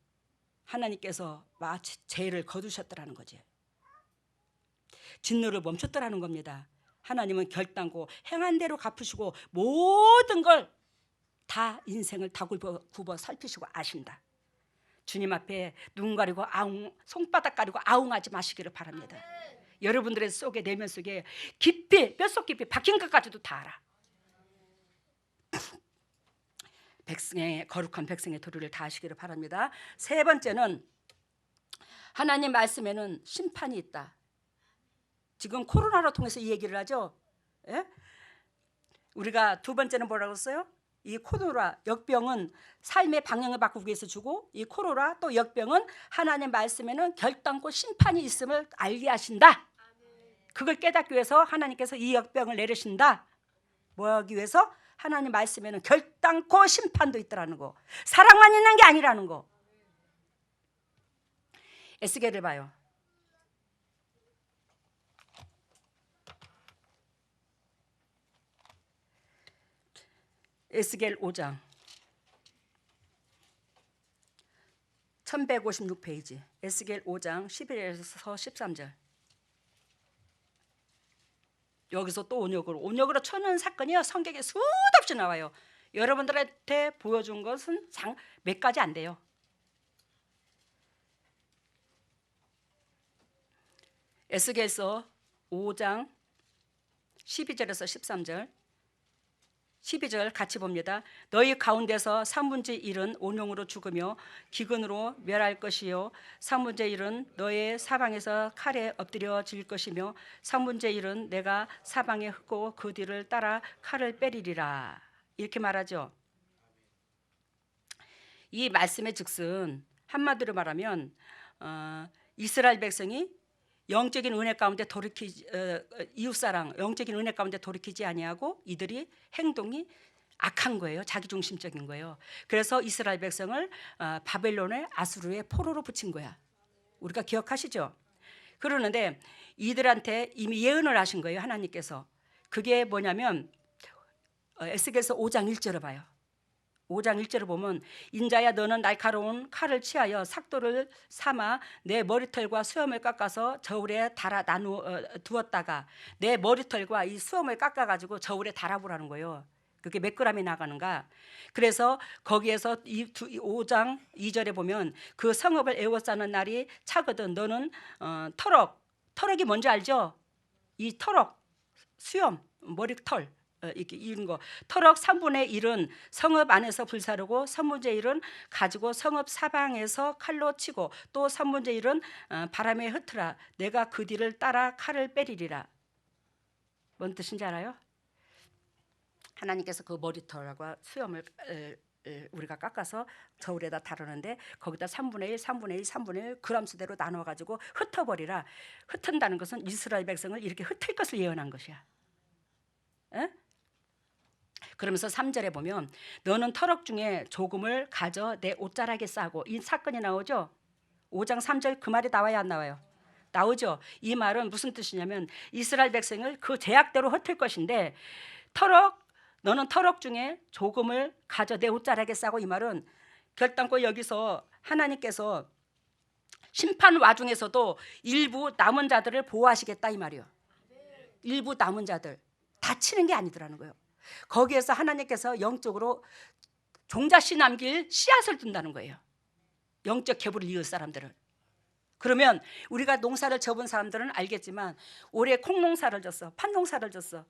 S1: 하나님께서 마치 죄를 거두셨더라는 거지. 진노를 멈췄더라는 겁니다. 하나님은 결단고 행한 대로 갚으시고 모든 걸 다 인생을 다 굽어 살피시고 아신다. 주님 앞에 눈 가리고 손바닥 가리고 아웅하지 마시기를 바랍니다. 여러분들의 속에 내면 속에 깊이 뼛속 깊이 박힌 것까지도 다 알아. 거룩한 백성의 도리를 다 하시기를 바랍니다. 세 번째는 하나님 말씀에는 심판이 있다. 지금 코로나로 통해서 이 얘기를 하죠. 예? 우리가 두 번째는 뭐라고 했어요? 이 코로나 역병은 삶의 방향을 바꾸기 위해서 주고, 이 코로나 또 역병은 하나님 말씀에는 결단코 심판이 있음을 알게 하신다. 그걸 깨닫기 위해서 하나님께서 이 역병을 내리신다. 뭐 하기 위해서? 하나님 말씀에는 결단코 심판도 있더라는 거. 사랑만 있는 게 아니라는 거. 에스겔을 봐요. 에스겔 5장 1156페이지. 에스겔 5장 11에서 13절. 여기서 또 온역으로 쳐는 사건이요 성경에 수도 없이 나와요. 여러분들한테 보여준 것은 몇 가지 안 돼요. 에스겔서 5장 12절에서 13절 12절 같이 봅니다. 너희 가운데서 3분의 1은 온용으로 죽으며 기근으로 멸할 것이요 3분의 1은 너의 사방에서 칼에 엎드려질 것이며 3분의 1은 내가 사방에 흩고 그 뒤를 따라 칼을 빼리리라. 이렇게 말하죠. 이 말씀의 즉슨 한마디로 말하면 이스라엘 백성이 영적인 은혜 가운데 이웃사랑 영적인 은혜 가운데 돌이키지 아니하고 이들이 행동이 악한 거예요. 자기중심적인 거예요. 그래서 이스라엘 백성을 바벨론의 아수르의 포로로 붙인 거야. 우리가 기억하시죠? 그러는데 이들한테 이미 예언을 하신 거예요. 하나님께서. 그게 뭐냐면 에스겔서 5장 1절을 봐요. 5장 1절을 보면 인자야 너는 날카로운 칼을 취하여 삭도를 삼아 내 머리털과 수염을 깎아서 저울에 달아 두었다가 내 머리털과 이 수염을 깎아가지고 저울에 달아보라는 거예요. 그게 몇 그램이 나가는가. 그래서 거기에서 5장 2절에 보면 그 성읍을 에워싸는 날이 차거든 너는 털럭이 뭔지 알죠? 이 털럭 수염 머리털 이렇게 이런 거 털럭 3분의 1은 성읍 안에서 불사르고 3분의 1은 가지고 성읍 사방에서 칼로 치고 또 3분의 1은 바람에 흩으라. 내가 그 뒤를 따라 칼을 빼리리라. 뭔 뜻인지 알아요? 하나님께서 그 머리털과 수염을 우리가 깎아서 저울에다 다루는데 거기다 3분의 1, 3분의 1, 3분의 1 그람수대로 나눠가지고 흩어버리라. 흩은다는 것은 이스라엘 백성을 이렇게 흩을 것을 예언한 것이야. 에? 그러면서 3절에 보면 너는 털럭 중에 조금을 가져 내 옷자락에 싸고 이 사건이 나오죠. 5장 3절 그 말이 나와야 안 나와요? 나오죠. 이 말은 무슨 뜻이냐면 이스라엘 백성을 그 제약대로 흩을 것인데 너는 털럭 중에 조금을 가져 내 옷자락에 싸고 이 말은 결단코 여기서 하나님께서 심판 와중에서도 일부 남은 자들을 보호하시겠다 이 말이요. 일부 남은 자들 다치는 게 아니더라는 거예요. 거기에서 하나님께서 영적으로 종자씨 남길 씨앗을 둔다는 거예요. 영적 계보를 이을 사람들은. 그러면 우리가 농사를 접은 사람들은 알겠지만 올해 콩농사를 졌어, 팥농사를 졌어,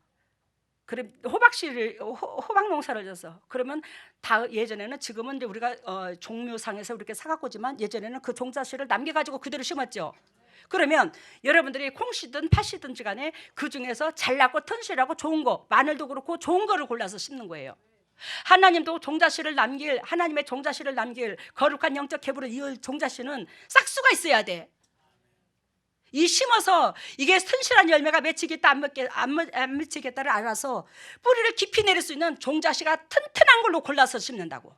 S1: 그래 호박 농사를 졌어. 그러면 다 예전에는 지금은 이제 우리가 종묘상에서 이렇게 사갖고지만 예전에는 그 종자씨를 남겨가지고 그대로 심었죠. 그러면 여러분들이 콩씨든 팥씨든지 간에 그 중에서 잘나고 튼실하고 좋은 거 마늘도 그렇고 좋은 거를 골라서 심는 거예요. 하나님도 종자씨를 남길 하나님의 종자씨를 남길 거룩한 영적 계보를 이을 종자씨는 싹수가 있어야 돼. 이 심어서 이게 튼실한 열매가 맺히겠다 안 맺히겠다를 알아서 뿌리를 깊이 내릴 수 있는 종자씨가 튼튼한 걸로 골라서 심는다고.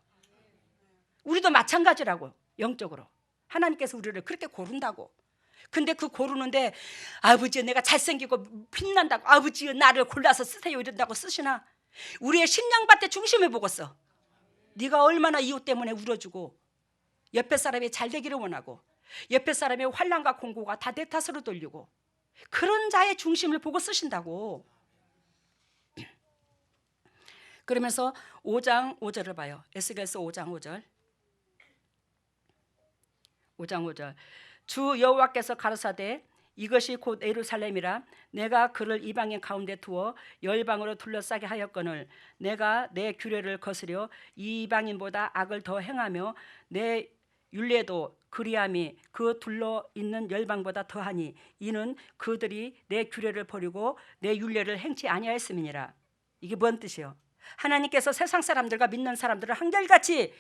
S1: 우리도 마찬가지라고. 영적으로 하나님께서 우리를 그렇게 고른다고. 근데 그 고르는데 아버지 내가 잘생기고 빛난다고 아버지 나를 골라서 쓰세요 이런다고 쓰시나? 우리의 심령밭의 중심을 보고 써. 네가 얼마나 이웃 때문에 울어주고 옆에 사람이 잘 되기를 원하고 옆에 사람의 환난과 공고가 다 내 탓으로 돌리고 그런 자의 중심을 보고 쓰신다고. 그러면서 5장 5절을 봐요. 에스겔서 5장 5절. 5장 5절. 주 여호와께서 가라사대 이것이 곧 예루살렘이라 내가 그를 이방인 가운데 두어 열방으로 둘러싸게 하였거늘 내가 내 규례를 거스려 이방인보다 악을 더 행하며 내 율례도 그리함이 그 둘러 있는 열방보다 더하니 이는 그들이 내 규례를 버리고 내 율례를 행치 아니하였음이니라. 이게 뭔 뜻이요? 하나님께서 세상 사람들과 믿는 사람들을 한결같이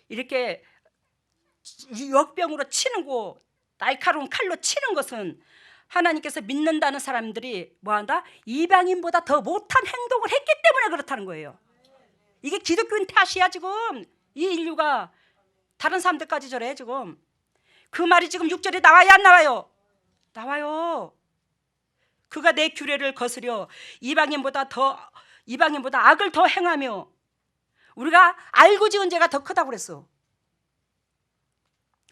S1: 이렇게 역병으로 치는 거 날카로운 칼로 치는 것은 하나님께서 믿는다는 사람들이 뭐한다? 이방인보다 더 못한 행동을 했기 때문에 그렇다는 거예요. 이게 기독교인 탓이야 지금. 이 인류가 다른 사람들까지 저래 지금. 그 말이 지금 6절에 나와야 안 나와요? 나와요. 그가 내 규례를 거스려 이방인보다 악을 더 행하며. 우리가 알고 지은 죄가 더 크다고 그랬어.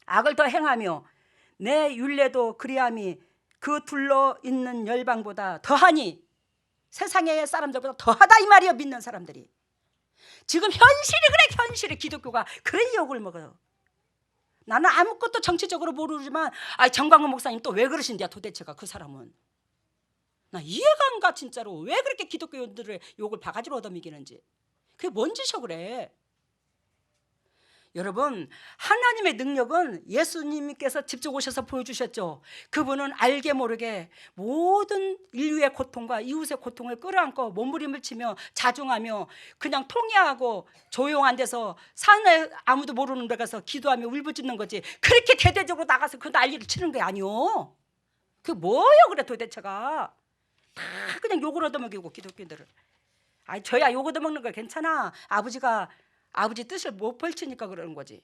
S1: 악을 더 행하며 내 율례도 그리함이 그 둘러 있는 열방보다 더하니. 세상의 사람들보다 더하다 이 말이에요. 믿는 사람들이. 지금 현실이 그래. 현실이 기독교가 그런 욕을 먹어요. 나는 아무것도 정치적으로 모르지만 정광훈 목사님 또 왜 그러신데요 도대체가. 그 사람은 나 이해가 안 가 진짜로. 왜 그렇게 기독교인들의 욕을 바가지로 얻어먹이는지. 그게 뭔 짓이야 그래. 여러분, 하나님의 능력은 예수님께서 직접 오셔서 보여주셨죠. 그분은 알게 모르게 모든 인류의 고통과 이웃의 고통을 끌어안고 몸부림을 치며 자중하며 그냥 통회하고 조용한 데서 산에 아무도 모르는 데 가서 기도하며 울부짖는 거지. 그렇게 대대적으로 나가서 그 난리를 치는 게 아니오. 그게 뭐예요 그래 도대체가. 다 그냥 욕을 얻어먹이고 기독교인들을. 저야 욕 얻어먹는 거 괜찮아. 아버지 뜻을 못 펼치니까 그러는 거지.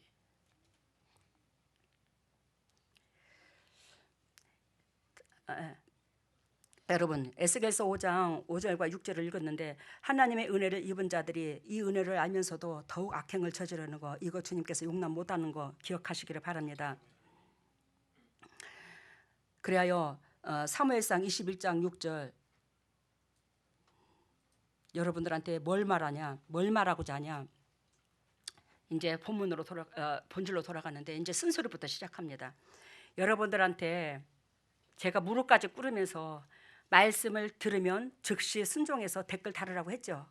S1: 여러분, 에스겔서 5장 5절과 6절을 읽었는데 하나님의 은혜를 입은 자들이 이 은혜를 알면서도 더욱 악행을 저지르는 거, 이거 주님께서 용납 못하는 거 기억하시기를 바랍니다. 그래야 사무엘상 21장 6절 여러분들한테 뭘 말하냐, 뭘 말하고자 하냐. 이제 본질로 돌아가는데 이제 순서부터 시작합니다. 여러분들한테 제가 무릎까지 꿇으면서 말씀을 들으면 즉시 순종해서 댓글 달으라고 했죠.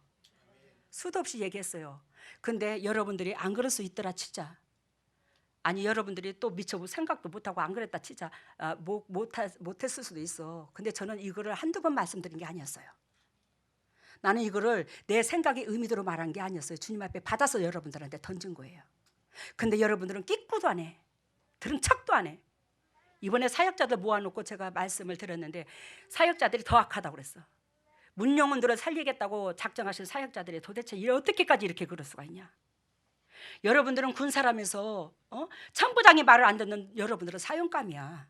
S1: 수도 없이 얘기했어요. 근데 여러분들이 안 그럴 수 있더라 치자. 아니 여러분들이 또 미처 생각도 못하고 안 그랬다 치자. 못했을 수도 있어. 근데 저는 이거를 한두 번 말씀드린 게 아니었어요. 나는 이거를 내 생각의 의미대로 말한 게 아니었어요. 주님 앞에 받아서 여러분들한테 던진 거예요. 근데 여러분들은 끼꾸도 안 해. 들은 척도 안 해. 이번에 사역자들 모아놓고 제가 말씀을 드렸는데 사역자들이 더 악하다고 그랬어. 문영훈들을 살리겠다고 작정하신 사역자들이 도대체 어떻게까지 이렇게 그럴 수가 있냐. 여러분들은 군사라면서 참부장이 말을 안 듣는 여러분들은 사형감이야.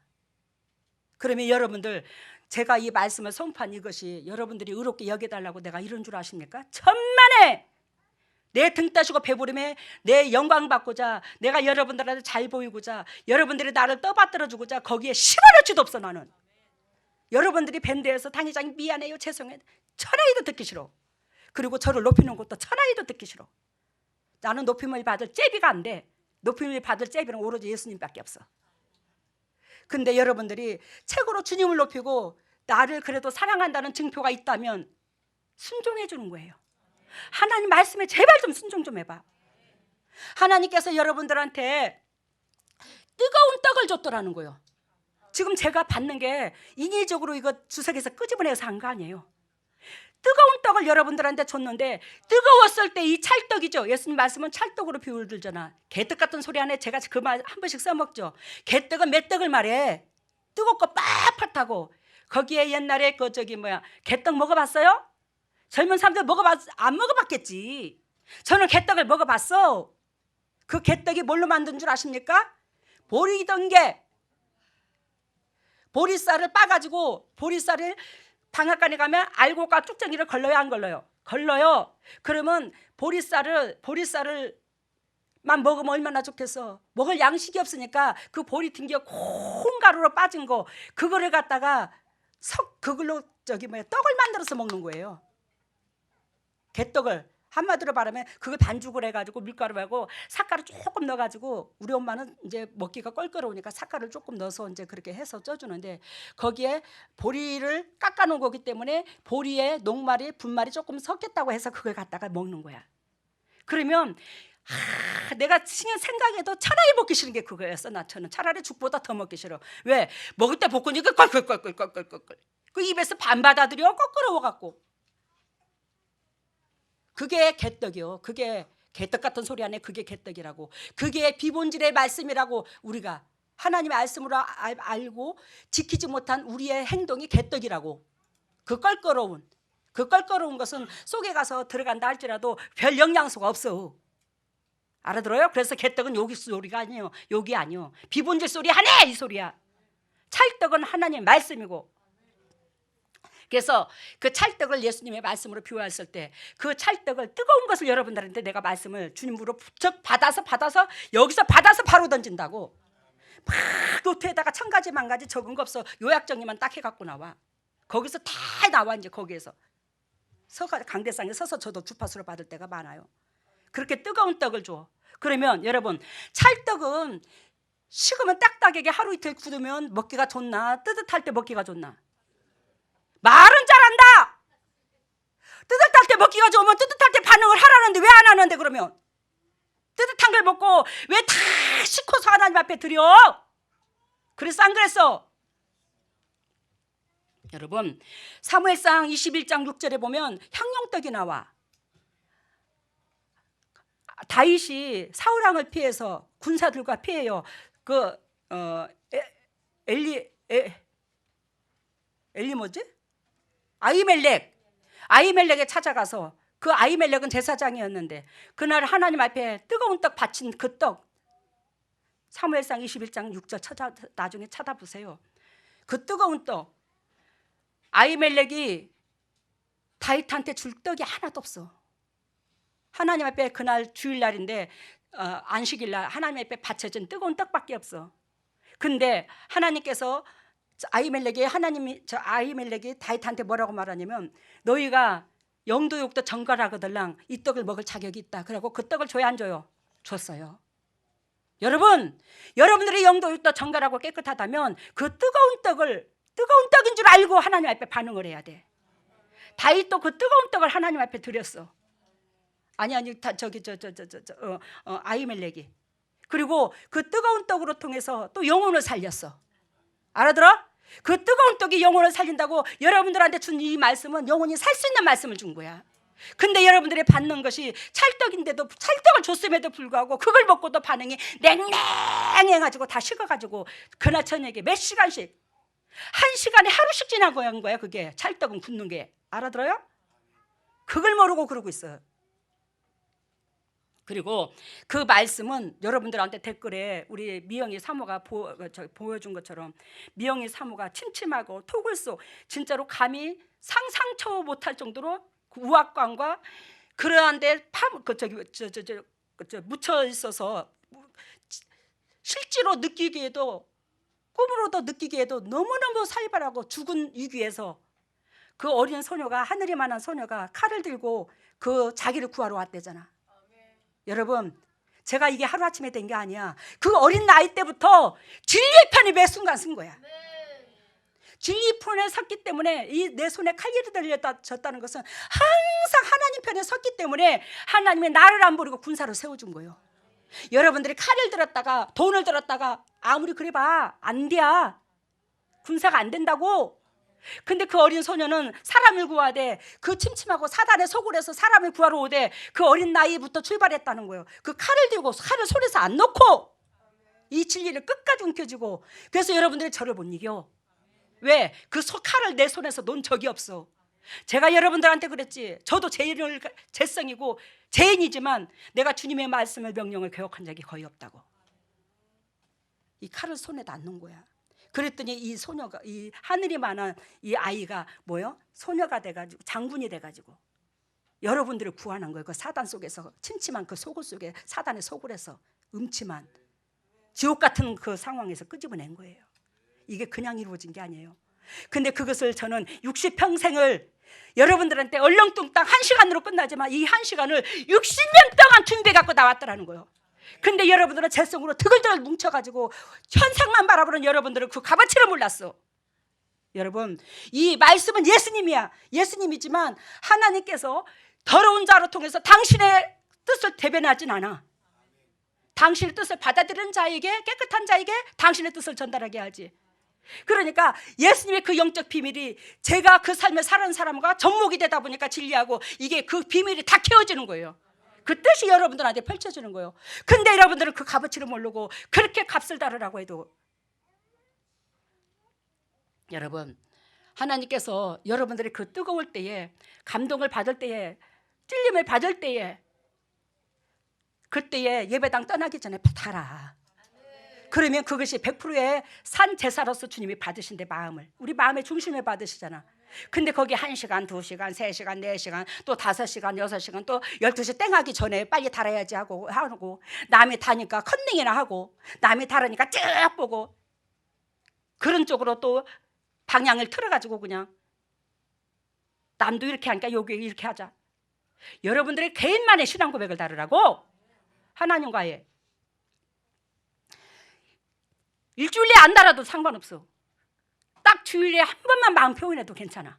S1: 그러면 여러분들 제가 이 말씀을 선포한 이것이 여러분들이 의롭게 여겨달라고 내가 이런 줄 아십니까? 천만에 내 등 따시고 배부름에 내 영광 받고자 내가 여러분들한테 잘 보이고자 여러분들이 나를 떠받들어주고자 거기에 10원어치도 없어. 나는 여러분들이 밴드에서 당회장이 미안해요 죄송해요 천하이도 듣기 싫어. 그리고 저를 높이는 것도 천하이도 듣기 싫어. 나는 높임을 받을 잽이가 안 돼. 높임을 받을 잽이는 오로지 예수님밖에 없어. 근데 여러분들이 책으로 주님을 높이고 나를 그래도 사랑한다는 증표가 있다면 순종해 주는 거예요. 하나님 말씀에 제발 좀 순종 좀 해봐. 하나님께서 여러분들한테 뜨거운 떡을 줬더라는 거예요. 지금 제가 받는 게 인위적으로 이거 주석에서 끄집어내서 한 거 아니에요. 뜨거운 떡을 여러분들한테 줬는데 뜨거웠을 때 이 찰떡이죠. 예수님 말씀은 찰떡으로 비유를 들잖아. 개떡 같은 소리 안에 제가 그 말 한 번씩 써먹죠. 개떡은 맷떡을 말해. 뜨겁고 빳빳하고 거기에 옛날에 개떡 먹어봤어요? 젊은 사람들 안 먹어봤겠지. 저는 개떡을 먹어봤어. 그 개떡이 뭘로 만든 줄 아십니까? 보리덩게. 보리쌀을 빠가지고 보리쌀을 방앗간에 가면 알곡과 쭉정이를 걸러요 안 걸러요? 걸러요. 그러면 보리쌀을만 먹으면 얼마나 좋겠어. 먹을 양식이 없으니까 그 보리 튕겨 콩가루로 빠진 거 그거를 갖다가 그걸로 떡을 만들어서 먹는 거예요. 개떡을 한마디로 말하면 그걸 반죽을 해가지고 밀가루하고 삭가루 조금 넣어가지고 우리 엄마는 이제 먹기가 껄끄러우니까 삭가루를 조금 넣어서 이제 그렇게 해서 쪄주는데 거기에 보리를 깎아놓은 거기 때문에 보리에 녹말이 분말이 조금 섞였다고 해서 그걸 갖다가 먹는 거야. 그러면 내가 생각해도 차라리 먹기 싫은 게 그거였어. 저는 차라리 죽보다 더 먹기 싫어. 왜? 먹을 때 볶으니까 껄껄껄껄껄껄껄 그 입에서 반 받아들여 껄끄러워갖고. 그게 개떡이요. 그게 개떡 같은 소리 안에 그게 개떡이라고. 그게 비본질의 말씀이라고 우리가 하나님의 말씀으로 알고 지키지 못한 우리의 행동이 개떡이라고. 그 껄끄러운 것은 속에 가서 들어간다 할지라도 별 영양소가 없어. 알아들어요? 그래서 개떡은 욕이 소리가 아니에요. 욕이 아니요. 비본질 소리 하네 이 소리야. 찰떡은 하나님의 말씀이고. 그래서 그 찰떡을 예수님의 말씀으로 비유했을 때 그 찰떡을 뜨거운 것을 여러분들한테 내가 말씀을 주님으로 부쩍 받아서 여기서 받아서 바로 던진다고. 막 노트에다가 1000가지 10,000가지 적은 거 없어. 요약 정리만 딱 해갖고 나와. 거기서 다 나와 이제 거기에서. 강대상에 서서 저도 주파수를 받을 때가 많아요. 그렇게 뜨거운 떡을 줘. 그러면 여러분, 찰떡은 식으면 딱딱하게 하루 이틀 굳으면 먹기가 좋나, 뜨뜻할 때 먹기가 좋나? 말은 잘한다. 뜨뜻할 때 먹기가 좋으면 뜨뜻할 때 반응을 하라는데 왜 안 하는데? 그러면 뜨뜻한 걸 먹고 왜 다 식고서 하나님 앞에 드려? 그래서 안 그랬어? 여러분, 사무엘상 21장 6절에 보면 향용떡이 나와. 다윗이 사울왕을 피해서 군사들과 피해요. 엘리 뭐지? 아히멜렉에 찾아가서, 그 아히멜렉은 제사장이었는데 그날 하나님 앞에 뜨거운 떡 바친 그 떡, 사무엘상 21장 6절 나중에 찾아보세요. 그 뜨거운 떡, 아히멜렉이 다윗한테 줄 떡이 하나도 없어. 하나님 앞에 그날 주일날인데 안식일날 하나님 앞에 바쳐진 뜨거운 떡밖에 없어. 근데 하나님께서 아히멜렉이 다윗한테 뭐라고 말하냐면, 너희가 영도육도 정갈하거들랑 이 떡을 먹을 자격이 있다. 그러고 그 떡을 줘야 안 줘요? 줬어요. 여러분, 여러분들이 영도육도 정갈하고 깨끗하다면 그 뜨거운 떡인 줄 알고 하나님 앞에 반응을 해야 돼. 다윗도 그 뜨거운 떡을 하나님 앞에 드렸어. 아히멜렉이. 그리고 그 뜨거운 떡으로 통해서 또 영혼을 살렸어. 알아들어? 그 뜨거운 떡이 영혼을 살린다고 여러분들한테 준 이 말씀은 영혼이 살 수 있는 말씀을 준 거야. 근데 여러분들이 받는 것이 찰떡인데도, 찰떡을 줬음에도 불구하고 그걸 먹고도 반응이 냉랭해가지고 다 식어가지고 그날 저녁에 몇 시간씩, 1시간에 하루씩 지나고 한 거야. 그게 찰떡은 굽는 게. 알아들어요? 그걸 모르고 그러고 있어요. 그리고 그 말씀은 여러분들한테 댓글에 우리 미영이 사모가 보여준 것처럼, 미영이 사모가 침침하고 톡을 쏘, 진짜로 감히 상상초 못할 정도로 우악광과 그러한데 묻혀 있어서 실제로 느끼기에도, 꿈으로도 느끼기에도 너무너무 살벌하고 죽은 위기에서 그 어린 소녀가, 하늘이만한 소녀가 칼을 들고 그 자기를 구하러 왔대잖아. 여러분, 제가 이게 하루아침에 된 게 아니야. 그 어린 나이 때부터 진리의 편이 매 순간 쓴 거야. 진리 편에 섰기 때문에, 이 내 손에 칼길이 들려졌다는 것은 항상 하나님 편에 섰기 때문에 하나님이 나를 안 버리고 군사로 세워준 거예요. 여러분들이 칼을 들었다가 돈을 들었다가 아무리 그래봐 안 돼. 군사가 안 된다고. 근데 그 어린 소녀는 사람을 구하되, 그 침침하고 사단의 소굴에서 사람을 구하러 오되 그 어린 나이부터 출발했다는 거예요. 그 칼을 들고, 칼을 손에서 안 놓고 이 진리를 끝까지 움켜쥐고. 그래서 여러분들이 저를 못 이겨. 왜? 그 칼을 내 손에서 놓은 적이 없어. 제가 여러분들한테 그랬지. 저도 죄성이고 죄인이지만 내가 주님의 말씀을, 명령을 교육한 적이 거의 없다고. 이 칼을 손에다 안 놓은 거야. 그랬더니 이 소녀가, 이 하늘이만한 이 아이가 뭐요? 소녀가 돼가지고, 장군이 돼가지고 여러분들을 구원한 거예요. 그 사단 속에서, 침침한 그 소굴 속에, 사단의 소굴에서 음침한 지옥 같은 그 상황에서 끄집어낸 거예요. 이게 그냥 이루어진 게 아니에요. 근데 그것을 저는 60평생을 여러분들한테 얼렁뚱땅 1시간으로 끝나지만 이 1시간을 60년 동안 준비해 갖고 나왔더라는 거예요. 근데 여러분들은 재성으로 드글드글 뭉쳐가지고 현상만 바라보는 여러분들은 그 값어치를 몰랐어. 여러분, 이 말씀은 예수님이야. 예수님이지만 하나님께서 더러운 자로 통해서 당신의 뜻을 대변하진 않아. 당신의 뜻을 받아들이는 자에게, 깨끗한 자에게 당신의 뜻을 전달하게 하지. 그러니까 예수님의 그 영적 비밀이, 제가 그 삶을 사는 사람과 접목이 되다 보니까 진리하고 이게 그 비밀이 다 캐어지는 거예요. 그 뜻이 여러분들한테 펼쳐지는 거예요. 근데 여러분들은 그 값어치를 모르고 그렇게 값을 다루라고 해도, 여러분, 하나님께서 여러분들이 그 뜨거울 때에, 감동을 받을 때에, 찔림을 받을 때에, 그때에 예배당 떠나기 전에 달아. 그러면 그것이 100%의 산 제사로서 주님이 받으신대. 마음을, 우리 마음의 중심을 받으시잖아. 근데 거기 1시간, 2시간, 3시간, 4시간, 또 5시간, 6시간, 또 12시 땡 하기 전에 빨리 달아야지 하고 남이 다니까 컨닝이나 하고, 남이 다르니까 쭉 보고, 그런 쪽으로 또 방향을 틀어가지고 그냥 남도 이렇게 하니까 여기 이렇게 하자. 여러분들의 개인만의 신앙 고백을 다루라고. 하나님과의. 일주일에 안 달아도 상관없어. 딱 주일에 한 번만 마음 표현해도 괜찮아.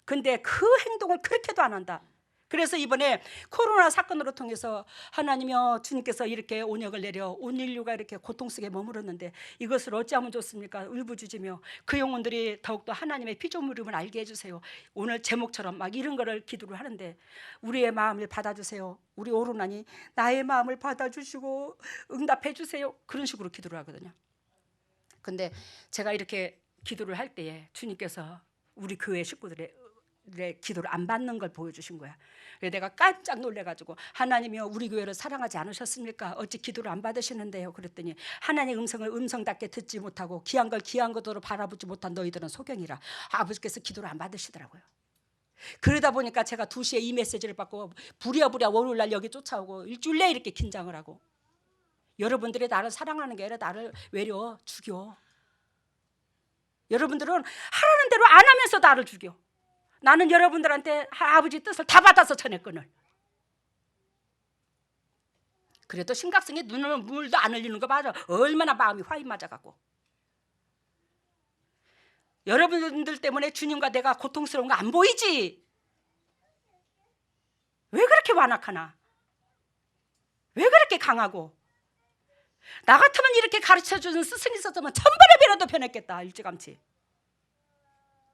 S1: 근데 그 행동을 그렇게도 안 한다. 그래서 이번에 코로나 사건으로 통해서 하나님이여 주님께서 이렇게 온역을 내려 온 인류가 이렇게 고통 속에 머물렀는데 이것을 어찌하면 좋습니까? 울부짖으며 그 영혼들이 더욱더 하나님의 피조물임을 알게 해주세요. 오늘 제목처럼 막 이런 거를 기도를 하는데 우리의 마음을 받아주세요. 우리 오르나니 나의 마음을 받아주시고 응답해 주세요. 그런 식으로 기도를 하거든요. 근데 제가 이렇게 기도를 할 때에 주님께서 우리 교회 식구들의 기도를 안 받는 걸 보여주신 거야. 그래서 내가 깜짝 놀래가지고 하나님이여 우리 교회를 사랑하지 않으셨습니까? 어찌 기도를 안 받으시는데요? 그랬더니 하나님의 음성을 음성답게 듣지 못하고 귀한 걸 귀한 것으로 바라보지 못한 너희들은 소경이라. 아버지께서 기도를 안 받으시더라고요. 그러다 보니까 제가 2시에 이 메시지를 받고 부랴부랴 월요일날 여기 쫓아오고 일주일 내에 이렇게 긴장을 하고 여러분들이 나를 사랑하는 게 아니라 나를 외려 죽여. 여러분들은 하라는 대로 안 하면서 나를 죽여. 나는 여러분들한테 아버지 뜻을 다 받아서 전했거늘. 그래도 심각성에 눈을 물도 안 흘리는 거 맞아. 얼마나 마음이 화인 맞아갖고. 여러분들 때문에 주님과 내가 고통스러운 거 안 보이지? 왜 그렇게 완악하나? 왜 그렇게 강하고? 나 같으면 이렇게 가르쳐주는 스승이 있었으면 1000번의 배라도 변했겠다. 일찌감치.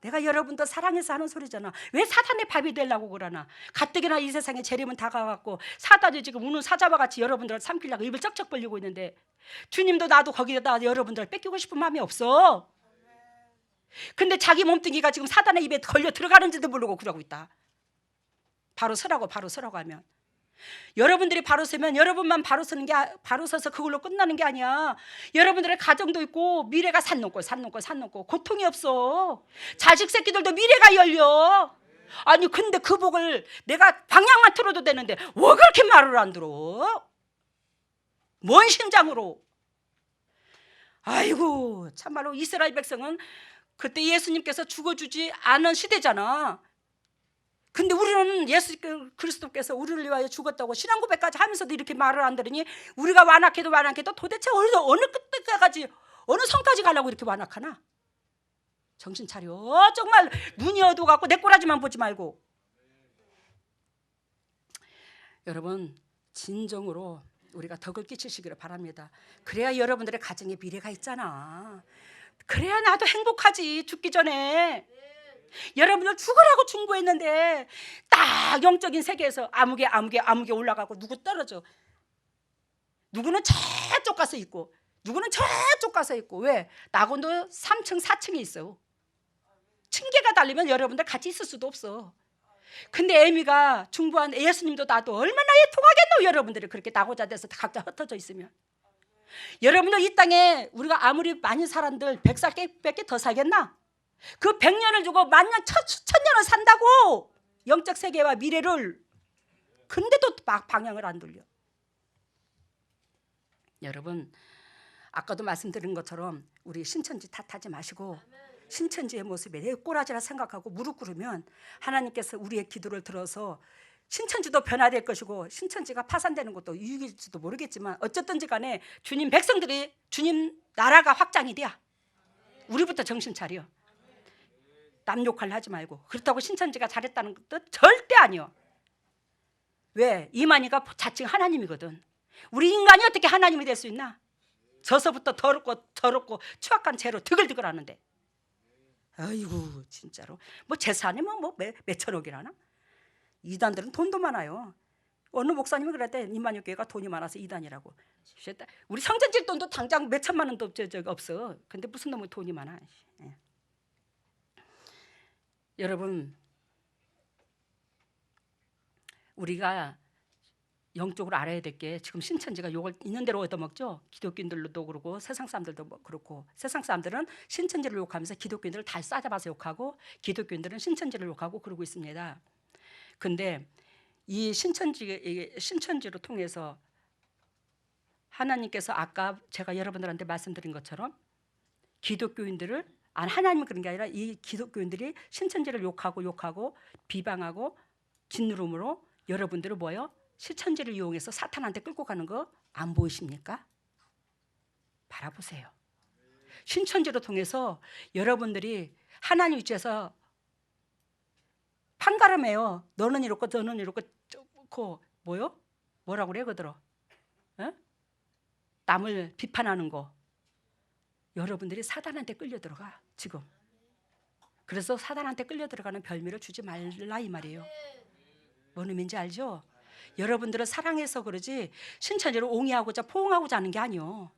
S1: 내가 여러분도 사랑해서 하는 소리잖아. 왜 사단의 밥이 되려고 그러나? 가뜩이나 이 세상에 재림은 다가왔고 사단이 지금 우는 사자와 같이 여러분들을 삼키려고 입을 쩍쩍 벌리고 있는데 주님도 나도 거기에다 여러분들을 뺏기고 싶은 마음이 없어. 근데 자기 몸뚱이가 지금 사단의 입에 걸려 들어가는지도 모르고 그러고 있다. 바로 서라고 하면 여러분들이 바로 서면 여러분만 바로 서는 게 바로 서서 그걸로 끝나는 게 아니야. 여러분들의 가정도 있고 미래가 산 넘고 고통이 없어. 자식 새끼들도 미래가 열려. 아니 근데 그 복을 내가 방향만 틀어도 되는데 왜 그렇게 말을 안 들어? 뭔 심장으로? 아이고 참말로 이스라엘 백성은 그때 예수님께서 죽어주지 않은 시대잖아. 근데 우리는 예수 그리스도께서 우리를 위하여 죽었다고 신앙 고백까지 하면서도 이렇게 말을 안 들으니 우리가 완악해도 도대체 어느 끝까지 어느 성까지 가려고 이렇게 완악하나? 정신 차려. 정말 눈이 어두워갖고 내 꼬라지만 보지 말고. 여러분 진정으로 우리가 덕을 끼치시기를 바랍니다. 그래야 여러분들의 가정에 미래가 있잖아. 그래야 나도 행복하지. 죽기 전에. 여러분들 죽으라고 중보했는데 딱 영적인 세계에서 아무개 올라가고 누구 떨어져. 누구는 저쪽 가서 있고 누구는 저쪽 가서 있고. 왜? 낙원도 3층 4층이 있어. 층계가 달리면 여러분들 같이 있을 수도 없어. 근데 애미가 중보한 예수님도 나도 얼마나 애통하겠노. 여러분들이 그렇게 낙오자 돼서 각자 흩어져 있으면. 여러분들 이 땅에 우리가 아무리 많이 살았들 100살밖에 더 살겠나? 그 100년을 주고 만년 천년을 산다고. 영적 세계와 미래를. 근데도 막 방향을 안 돌려. 여러분 아까도 말씀드린 것처럼 우리 신천지 탓하지 마시고 신천지의 모습에 내 꼬라지라 생각하고 무릎 꿇으면 하나님께서 우리의 기도를 들어서 신천지도 변화될 것이고 신천지가 파산되는 것도 이익일지도 모르겠지만 어쨌든지 간에 주님 백성들이 주님 나라가 확장이 돼야. 우리부터 정신 차려. 남 욕할 하지 말고. 그렇다고 신천지가 잘했다는 것도 절대 아니요. 왜? 이만희가 자칭 하나님이거든. 우리 인간이 어떻게 하나님이 될 수 있나? 저서부터 더럽고 추악한 죄로 드글드글 하는데. 아이고 진짜로. 뭐 재산이면 뭐 몇천억이라나? 이단들은 돈도 많아요. 어느 목사님이 그랬대. 이만희 교회가 돈이 많아서 이단이라고. 우리 성전질 돈도 당장 몇천만 원도 없어. 근데 무슨 놈의 돈이 많아. 여러분 우리가 영적으로 알아야 될 게 지금 신천지가 욕을 있는 대로 얻어먹죠. 기독교인들도 그렇고 세상 사람들도 그렇고. 세상 사람들은 신천지를 욕하면서 기독교인들을 다 싸잡아서 욕하고 기독교인들은 신천지를 욕하고 그러고 있습니다. 근데 이 신천지로 통해서 하나님께서 아까 제가 여러분들한테 말씀드린 것처럼 기독교인들을 아니, 하나님은 그런 게 아니라 이 기독교인들이 신천지를 욕하고 비방하고 짓누름으로 여러분들은 뭐요? 신천지를 이용해서 사탄한테 끌고 가는 거 안 보이십니까? 바라보세요. 신천지를 통해서 여러분들이 하나님 위치에서 판가름해요. 너는 이렇고 너는 이렇고 뭐요? 뭐라고 그래 그들어? 에? 남을 비판하는 거. 여러분들이 사단한테 끌려 들어가 지금. 그래서 사단한테 끌려 들어가는 별미를 주지 말라 이 말이에요. 뭔 의미인지 알죠? 여러분들은 사랑해서 그러지 신천지를 옹이하고자 포옹하고자 하는 게 아니요.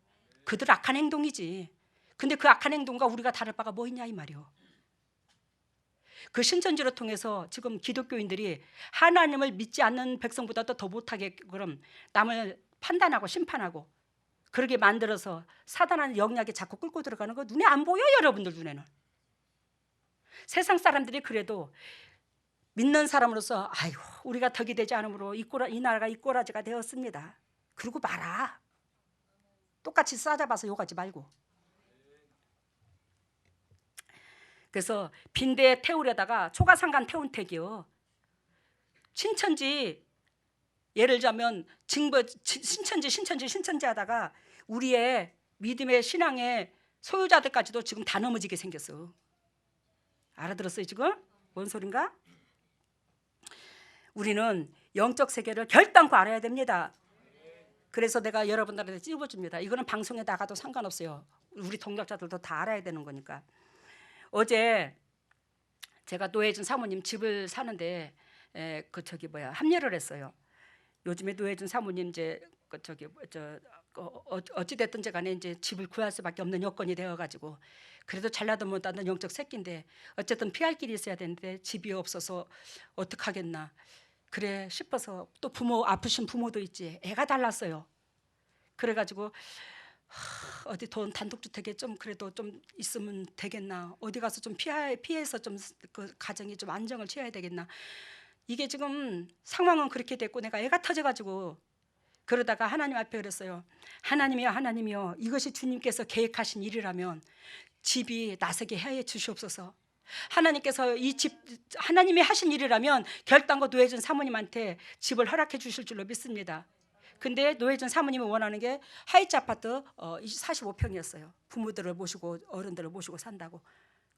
S1: 그들 악한 행동이지. 근데 그 악한 행동과 우리가 다를 바가 뭐 있냐 이 말이요. 그 신천지를 통해서 지금 기독교인들이 하나님을 믿지 않는 백성보다도 더 못하게 그럼 남을 판단하고 심판하고 그렇게 만들어서 사단하는 영역에 자꾸 끌고 들어가는 거 눈에 안 보여. 여러분들 눈에는. 세상 사람들이 그래도 믿는 사람으로서 아이고 우리가 덕이 되지 않으므로 이 나라가 이꼬라지가 되었습니다. 그러고 말아. 똑같이 싸잡아서 욕하지 말고. 그래서 빈대에 태우려다가 초가상간 태운 택이요. 신천지 예를 들자면 신천지 하다가 우리의 믿음의 신앙의 소유자들까지도 지금 다 넘어지게 생겼어. 알아들었어요 지금? 뭔 소린가? 우리는 영적 세계를 결단코 알아야 됩니다. 그래서 내가 여러분들한테 찝어줍니다. 이거는 방송에 나가도 상관없어요. 우리 동역자들도 다 알아야 되는 거니까. 어제 제가 노혜준 사모님 집을 사는데 합류를 했어요. 요즘에 노혜준 사모님 이제 어찌 됐든지 간에 이제 집을 구할 수밖에 없는 여건이 되어가지고 그래도 잘나도 못하는 영적 새끼인데 어쨌든 피할 길이 있어야 되는데 집이 없어서 어떡하겠나 그래 싶어서 또 부모 아프신 부모도 있지 애가 달랐어요. 그래가지고 어디 돈 단독주택에 좀 그래도 좀 있으면 되겠나 어디 가서 좀 피해서 좀 그 가정이 좀 안정을 취해야 되겠나 이게 지금 상황은 그렇게 됐고 내가 애가 터져가지고 그러다가 하나님 앞에 그랬어요. 하나님이여 이것이 주님께서 계획하신 일이라면 집이 나서게 해 주시옵소서. 하나님께서 이 집 하나님이 하신 일이라면 결단코 노혜준 사모님한테 집을 허락해 주실 줄로 믿습니다. 근데 노혜준 사모님이 원하는 게 하이츠 아파트 45평이었어요. 부모들을 모시고 어른들을 모시고 산다고.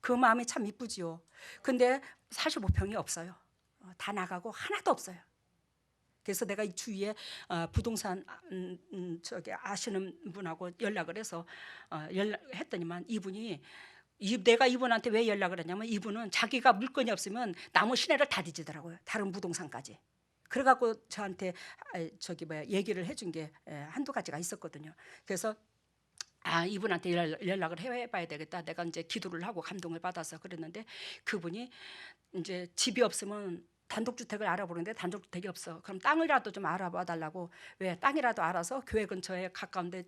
S1: 그 마음이 참 이쁘지요. 근데 45평이 없어요. 다 나가고 하나도 없어요. 그래서 내가 이 주위에 부동산 아시는 분하고 연락을 해서 연락했더니만 이분이 내가 이분한테 왜 연락을 했냐면 이분은 자기가 물건이 없으면 나무 시내를 다 뒤지더라고요. 다른 부동산까지. 그래갖고 저한테 얘기를 해준 게 한두 가지가 있었거든요. 그래서 이분한테 연락을 해봐야 되겠다. 내가 이제 기도를 하고 감동을 받아서 그랬는데 그분이 이제 집이 없으면 단독주택을 알아보는데 단독주택이 없어. 그럼 땅이라도 좀 알아봐 달라고. 왜 땅이라도 알아서 교회 근처에 가까운데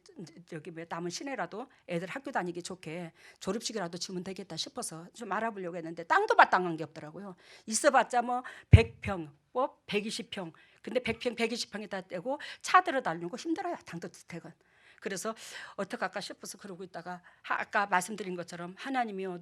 S1: 남은 시내라도 애들 학교 다니기 좋게 졸업식이라도 주면 되겠다 싶어서 좀 알아보려고 했는데 땅도 마땅한 게 없더라고요. 있어봤자 뭐 100평, 뭐 120평. 근데 100평, 120평에다 떼고 차 들어 다니고 힘들어요. 단독주택은. 그래서 어떡할까 싶어서 그러고 있다가 아까 말씀드린 것처럼 하나님이요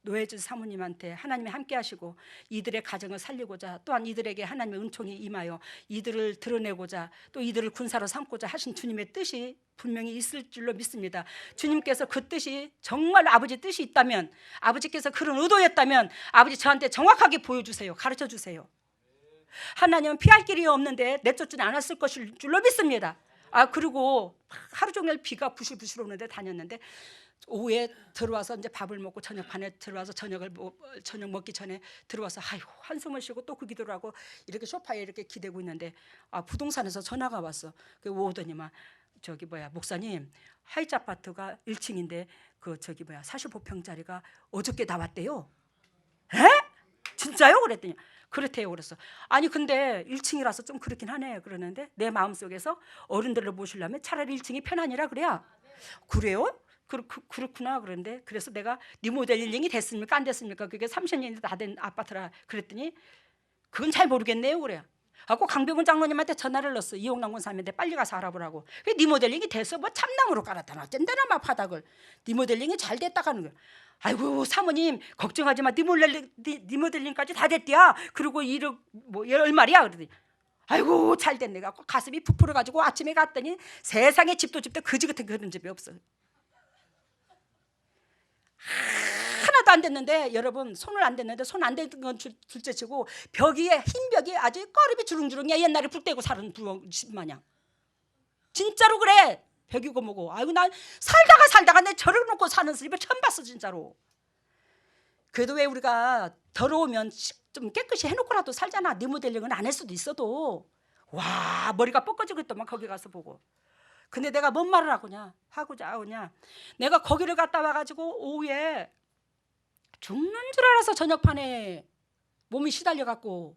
S1: 노혜준 사모님한테 하나님이 함께 하시고 이들의 가정을 살리고자 또한 이들에게 하나님의 은총이 임하여 이들을 드러내고자 또 이들을 군사로 삼고자 하신 주님의 뜻이 분명히 있을 줄로 믿습니다. 주님께서 그 뜻이 정말 아버지 뜻이 있다면 아버지께서 그런 의도였다면 아버지 저한테 정확하게 보여주세요. 가르쳐주세요. 하나님은 피할 길이 없는데 내쫓지는 않았을 것일 줄로 믿습니다. 그리고 하루 종일 비가 부실부실 오는데 다녔는데 오후에 들어와서 이제 밥을 먹고 저녁반에 들어와서 저녁 먹기 전에 들어와서 한숨을 쉬고 또 그 기도를 하고 이렇게 소파에 이렇게 기대고 있는데 부동산에서 전화가 왔어. 그 오더니만 목사님 하이츠 아파트가 1층인데 45평짜리가 어저께 나왔대요. 에? 진짜요? 그랬더니 그렇대요. 그랬어. 아니 근데 1층이라서 좀 그렇긴 하네. 그러는데 내 마음속에서 어른들을 모시려면 차라리 1층이 편하니라 그래야. 그래요? 그렇구나. 그런데 그래서 내가 리모델링이 됐습니까 안 됐습니까? 그게 30년이 다 된 아파트라 그랬더니 그건 잘 모르겠네요. 그래요. 하고 강병훈 장로님한테 전화를 넣었어. 이용남 권사님한테 빨리 가서 알아보라고. 리모델링이 됐어. 뭐 참나무로 깔았다 놨댄다나 막 바닥을. 리모델링이 잘 됐다 가는 거야. 아이고 사모님 걱정하지 마. 리모델링까지 다 됐대야. 그리고 1억 뭐 얼마야 그러더니 아이고 잘 됐네 갖고 가슴이 부풀어 가지고 아침에 갔더니 세상에 집도 그지 같은 그런 집이 없어. 하나도 안 됐는데 여러분 손을 안 댔는데 손 안 댄 건 둘째치고 벽이 흰 벽이 아주 꺼름이 주렁주렁이야. 옛날에 불 떼고 사는 집 마냥. 진짜로 그래. 벽이고 뭐고. 아이고 난 살다가 내 저를 놓고 사는 집을 처음 봤어 진짜로. 그래도 왜 우리가 더러우면 좀 깨끗이 해놓고라도 살잖아. 리모델링은 안 할 수도 있어도. 와 머리가 뻗어지고 있더만 거기 가서 보고. 근데 내가 뭔 말을 하고자 하냐. 내가 거기를 갔다 와가지고 오후에 죽는 줄 알아서 저녁판에 몸이 시달려갖고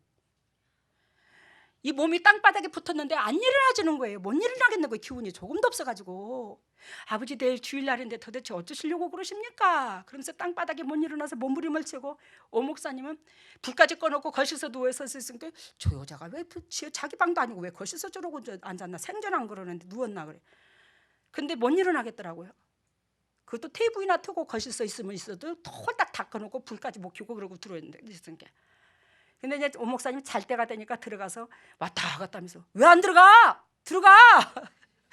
S1: 이 몸이 땅바닥에 붙었는데 안 일어나지는 거예요. 못 일어나겠는 거예요. 기운이 조금도 없어가지고. 아버지 내일 주일날인데 도대체 어쩌시려고 그러십니까? 그러면서 땅바닥에 못 일어나서 몸부림을 치고 오 목사님은 불까지 꺼놓고 거실에서 누워서 있으니까 저 여자가 왜 자기 방도 아니고 왜 거실에서 저러고 앉았나. 생전안 그러는데 누웠나 그래. 근데 못 일어나겠더라고요. 그것도 테이블이나 트고 거실에서 있어도 홀딱 닦아놓고 불까지 못 켜고 그러고 들어있는데. 근데 이제 오 목사님 잘 때가 되니까 들어가서 왔다 갔다 하면서 왜 안 들어가? 들어가!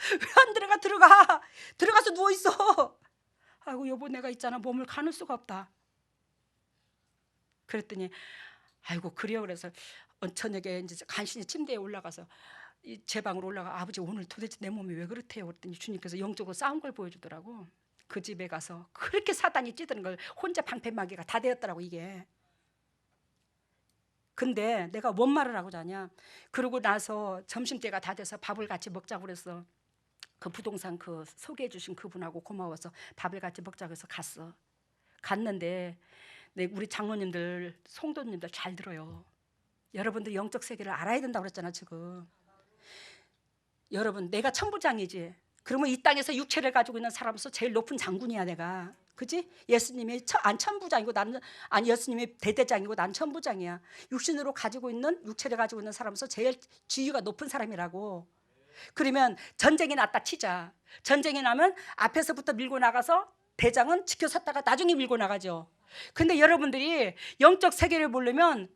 S1: 왜 안 들어가? 들어가서 누워있어. 아이고 여보 내가 있잖아 몸을 가눌 수가 없다. 그랬더니 아이고 그래요. 그래서 저녁에 이제 간신히 침대에 올라가서 제 방으로 올라가 아버지 오늘 도대체 내 몸이 왜 그렇대요. 그랬더니 주님께서 영적으로 싸운 걸 보여주더라고. 그 집에 가서 그렇게 사단이 찌드는 걸 혼자 방패막이가 다 되었더라고 이게. 근데 내가 뭔 말을 하고자 하냐. 그러고 나서 점심때가 다 돼서 밥을 같이 먹자고 그랬어. 그 부동산 그 소개해 주신 그분하고 고마워서 밥을 같이 먹자고 해서 갔는데 우리 장로님들 성도님들 잘 들어요. 여러분들 영적 세계를 알아야 된다고 그랬잖아 지금. 여러분 내가 천부장이지. 그러면 이 땅에서 육체를 가지고 있는 사람으로서 제일 높은 장군이야 내가. 그지? 예수님이 천부장이고 예수님이 대대장이고 난 천부장이야. 육신으로 가지고 있는 육체를 가지고 있는 사람으로서 제일 지위가 높은 사람이라고. 그러면 전쟁이 났다 치자. 전쟁이 나면 앞에서부터 밀고 나가서 대장은 지켜섰다가 나중에 밀고 나가죠. 근데 여러분들이 영적 세계를 보려면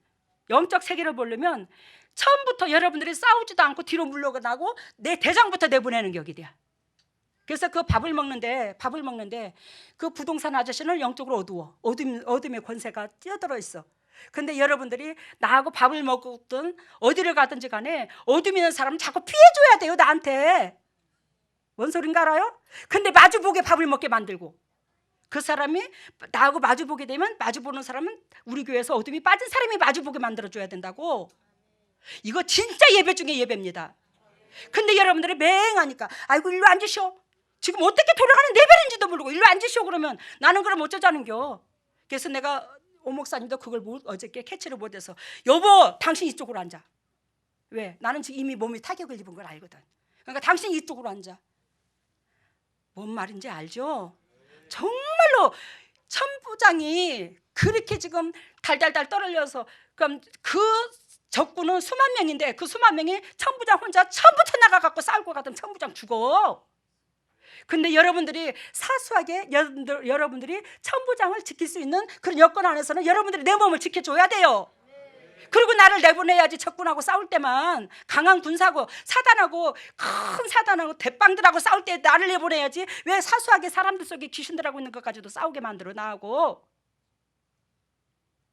S1: 처음부터 여러분들이 싸우지도 않고 뒤로 물러나고 내 대장부터 내보내는 격이 돼. 그래서 그 밥을 먹는데 그 부동산 아저씨는 영적으로 어두워. 어둠의 권세가 뛰어들어 있어. 근데 여러분들이 나하고 밥을 먹든 어디를 가든지 간에 어둠 있는 사람은 자꾸 피해줘야 돼요 나한테. 뭔 소린가 알아요? 근데 마주보게 밥을 먹게 만들고 그 사람이 나하고 마주보게 되면 마주보는 사람은 우리 교회에서 어둠이 빠진 사람이 마주보게 만들어줘야 된다고. 이거 진짜 예배 중에 예배입니다. 근데 여러분들이 맹하니까 아이고 일로 앉으시오. 지금 어떻게 돌아가는 레벨인지도 모르고 일로 앉으시오 그러면 나는 그럼 어쩌자는겨. 그래서 내가 오 목사님도 그걸 어저께 캐치를 못해서 여보 당신 이쪽으로 앉아. 왜? 나는 지금 이미 몸이 타격을 입은 걸 알거든. 그러니까 당신 이쪽으로 앉아. 뭔 말인지 알죠? 정말로 천부장이 그렇게 지금 달달달 떨어져서 그럼 그 적군은 수만 명인데 그 수만 명이 천부장 혼자 처음부터 나가갖고 싸울 것 같으면 천부장 죽어. 근데 여러분들이 사수하게 여러분들이 천부장을 지킬 수 있는 그런 여건 안에서는 여러분들이 내 몸을 지켜줘야 돼요. 그리고 나를 내보내야지. 적군하고 싸울 때만 강한 군사고 사단하고 큰 사단하고 대빵들하고 싸울 때 나를 내보내야지. 왜 사수하게 사람들 속에 귀신들하고 있는 것까지도 싸우게 만들어 나하고.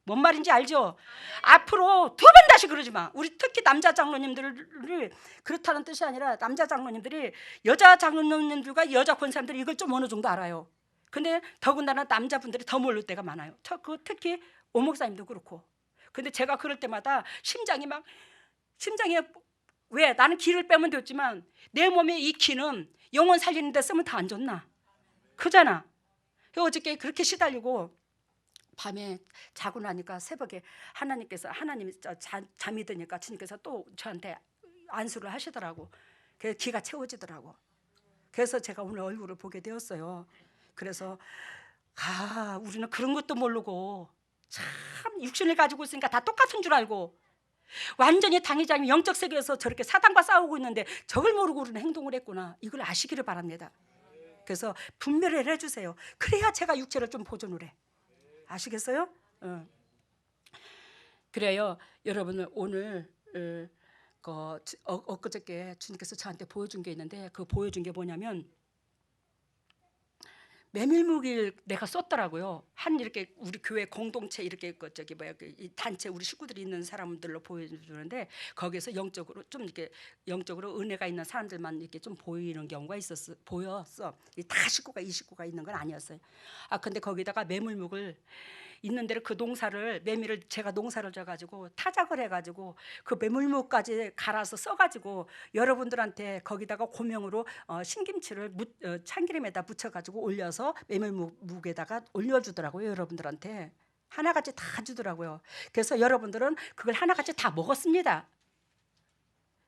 S1: 뭔 말인지 알죠? 앞으로 두 번 다시 그러지 마. 우리 특히 남자 장로님들이 그렇다는 뜻이 아니라 남자 장로님들이 여자 장로님들과 여자 권사님들이 이걸 좀 어느 정도 알아요. 근데 더군다나 남자분들이 더 모를 때가 많아요. 특히 오 목사님도 그렇고. 근데 제가 그럴 때마다 심장이 왜 나는 기를 빼면 됐지만 내 몸에 이 기는 영혼 살리는 데 쓰면 더 안 좋나? 그잖아. 어저께 그렇게 시달리고 밤에 자고 나니까 새벽에 하나님이 잠이 드니까 주님께서 또 저한테 안수를 하시더라고. 그래서 기가 채워지더라고. 그래서 제가 오늘 얼굴을 보게 되었어요. 그래서 우리는 그런 것도 모르고 참 육신을 가지고 있으니까 다 똑같은 줄 알고 완전히 당회장이 영적 세계에서 저렇게 사단과 싸우고 있는데 저걸 모르고 그런 행동을 했구나. 이걸 아시기를 바랍니다. 그래서 분별을 해주세요. 그래야 제가 육체를 좀 보존을 해. 아시겠어요? 그래요. 여러분 오늘 엊그저께 주님께서 저한테 보여준 게 있는데, 그 보여준 게 뭐냐면 메밀묵을 내가 썼더라고요. 한 이렇게 우리 교회 공동체 이렇게 이 단체 우리 식구들이 있는 사람들로 보여주는데, 거기에서 영적으로 좀 이렇게 영적으로 은혜가 있는 사람들만 이렇게 좀 보이는 경우가 보였어. 다 식구가 이 식구가 있는 건 아니었어요. 근데 거기다가 메밀묵을 있는 대로 그 농사를 메밀을 제가 농사를 져가지고 타작을 해가지고 그 메밀묵까지 갈아서 써가지고 여러분들한테 거기다가 고명으로 신김치를 참기름에다 묻혀가지고 올려서 메밀묵에다가 올려주더라고요. 여러분들한테 하나같이 다 주더라고요. 그래서 여러분들은 그걸 하나같이 다 먹었습니다.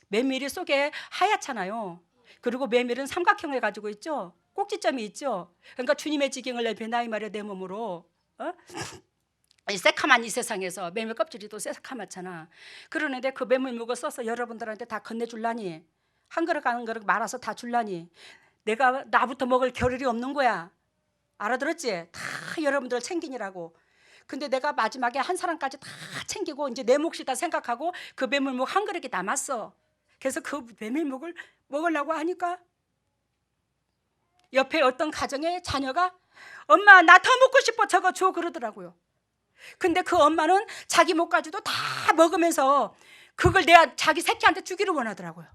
S1: 메밀이 속에 하얗잖아요. 그리고 메밀은 삼각형을 가지고 있죠. 꼭지점이 있죠. 그러니까 주님의 지경을 내배나 이 말이야. 내 몸으로 이 새카만 이 세상에서 메밀 껍질이 또 새카맣잖아. 그러는데 그 메밀묵을 써서 여러분들한테 다 건네줄라니, 한 그릇 한 그릇 말아서 다 줄라니 내가 나부터 먹을 겨를이 없는 거야. 알아들었지? 다 여러분들 챙기니라고. 근데 내가 마지막에 한 사람까지 다 챙기고 이제 내 몫이다 생각하고 그 메밀묵 한 그릇이 남았어. 그래서 그 메밀묵을 먹으려고 하니까 옆에 어떤 가정의 자녀가 엄마 나 더 먹고 싶어 저거 줘 그러더라고요. 근데 그 엄마는 자기 몫까지도 다 먹으면서 그걸 내가 자기 새끼한테 주기를 원하더라고요.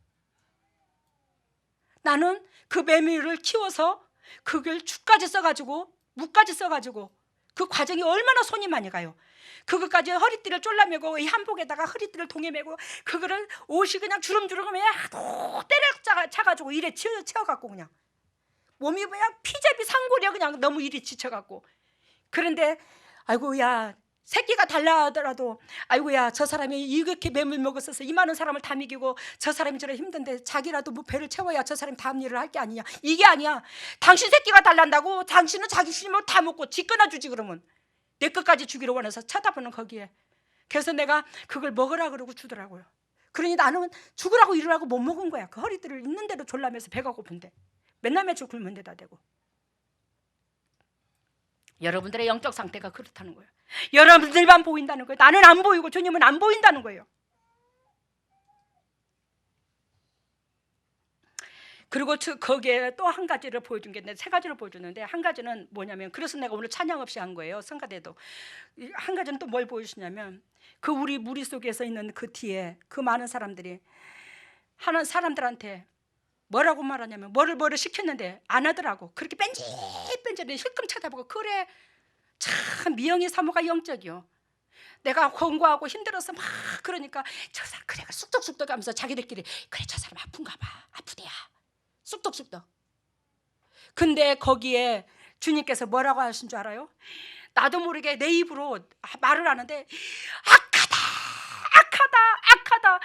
S1: 나는 그 메밀을 키워서 그걸 죽까지 써가지고 묵까지 써가지고 그 과정이 얼마나 손이 많이 가요. 그것까지 허리띠를 쫄라매고 이 한복에다가 허리띠를 동여매고 그거를 옷이 그냥 주름주름 그냥 하도 때려 차가지고 이래 채워갖고 그냥 몸이 그냥 피제비 상골이야. 그냥 너무 일이 지쳐갖고. 그런데 아이고야 새끼가 달라 하더라도 아이고야 저 사람이 이렇게 메밀 먹었어서 이 많은 사람을 다 먹이고 저 사람이 저래 힘든데 자기라도 뭐 배를 채워야 저 사람이 다음 일을 할 게 아니냐. 이게 아니야. 당신 새끼가 달란다고 당신은 자기 힘으로 다 먹고 지 끊어주지. 그러면 내 것까지 주기를 원해서 쳐다보는 거기에. 그래서 내가 그걸 먹으라 그러고 주더라고요. 그러니 나는 죽으라고 이러라고 못 먹은 거야. 그 허리띠를 있는 대로 졸라매서 배가 고픈데 맨날 며칠 굶은 데다 대고. 여러분들의 영적 상태가 그렇다는 거예요. 여러분들만 보인다는 거예요. 나는 안 보이고 주님은 안 보인다는 거예요. 그리고 거기에 또 한 가지를 보여준 게 있는데, 세 가지를 보여주는데, 한 가지는 뭐냐면, 그래서 내가 오늘 찬양 없이 한 거예요. 성가대도. 한 가지는 또 뭘 보여주냐면, 그 우리 무리 속에서 있는 그 뒤에 그 많은 사람들이 하는 사람들한테 뭐라고 말하냐면, 뭐를 시켰는데 안 하더라고. 그렇게 뺀질뺀질해 힐끔 쳐다보고. 그래 참 미영이 사모가 영적이요. 내가 권고하고 힘들어서 막 그러니까 저 사람 그래 쑥덕쑥덕 하면서 자기들끼리 그래 저 사람 아픈가 봐. 아프대야. 쑥덕쑥덕. 근데 거기에 주님께서 뭐라고 하신 줄 알아요? 나도 모르게 내 입으로 말을 하는데 악하다 악하다 악하다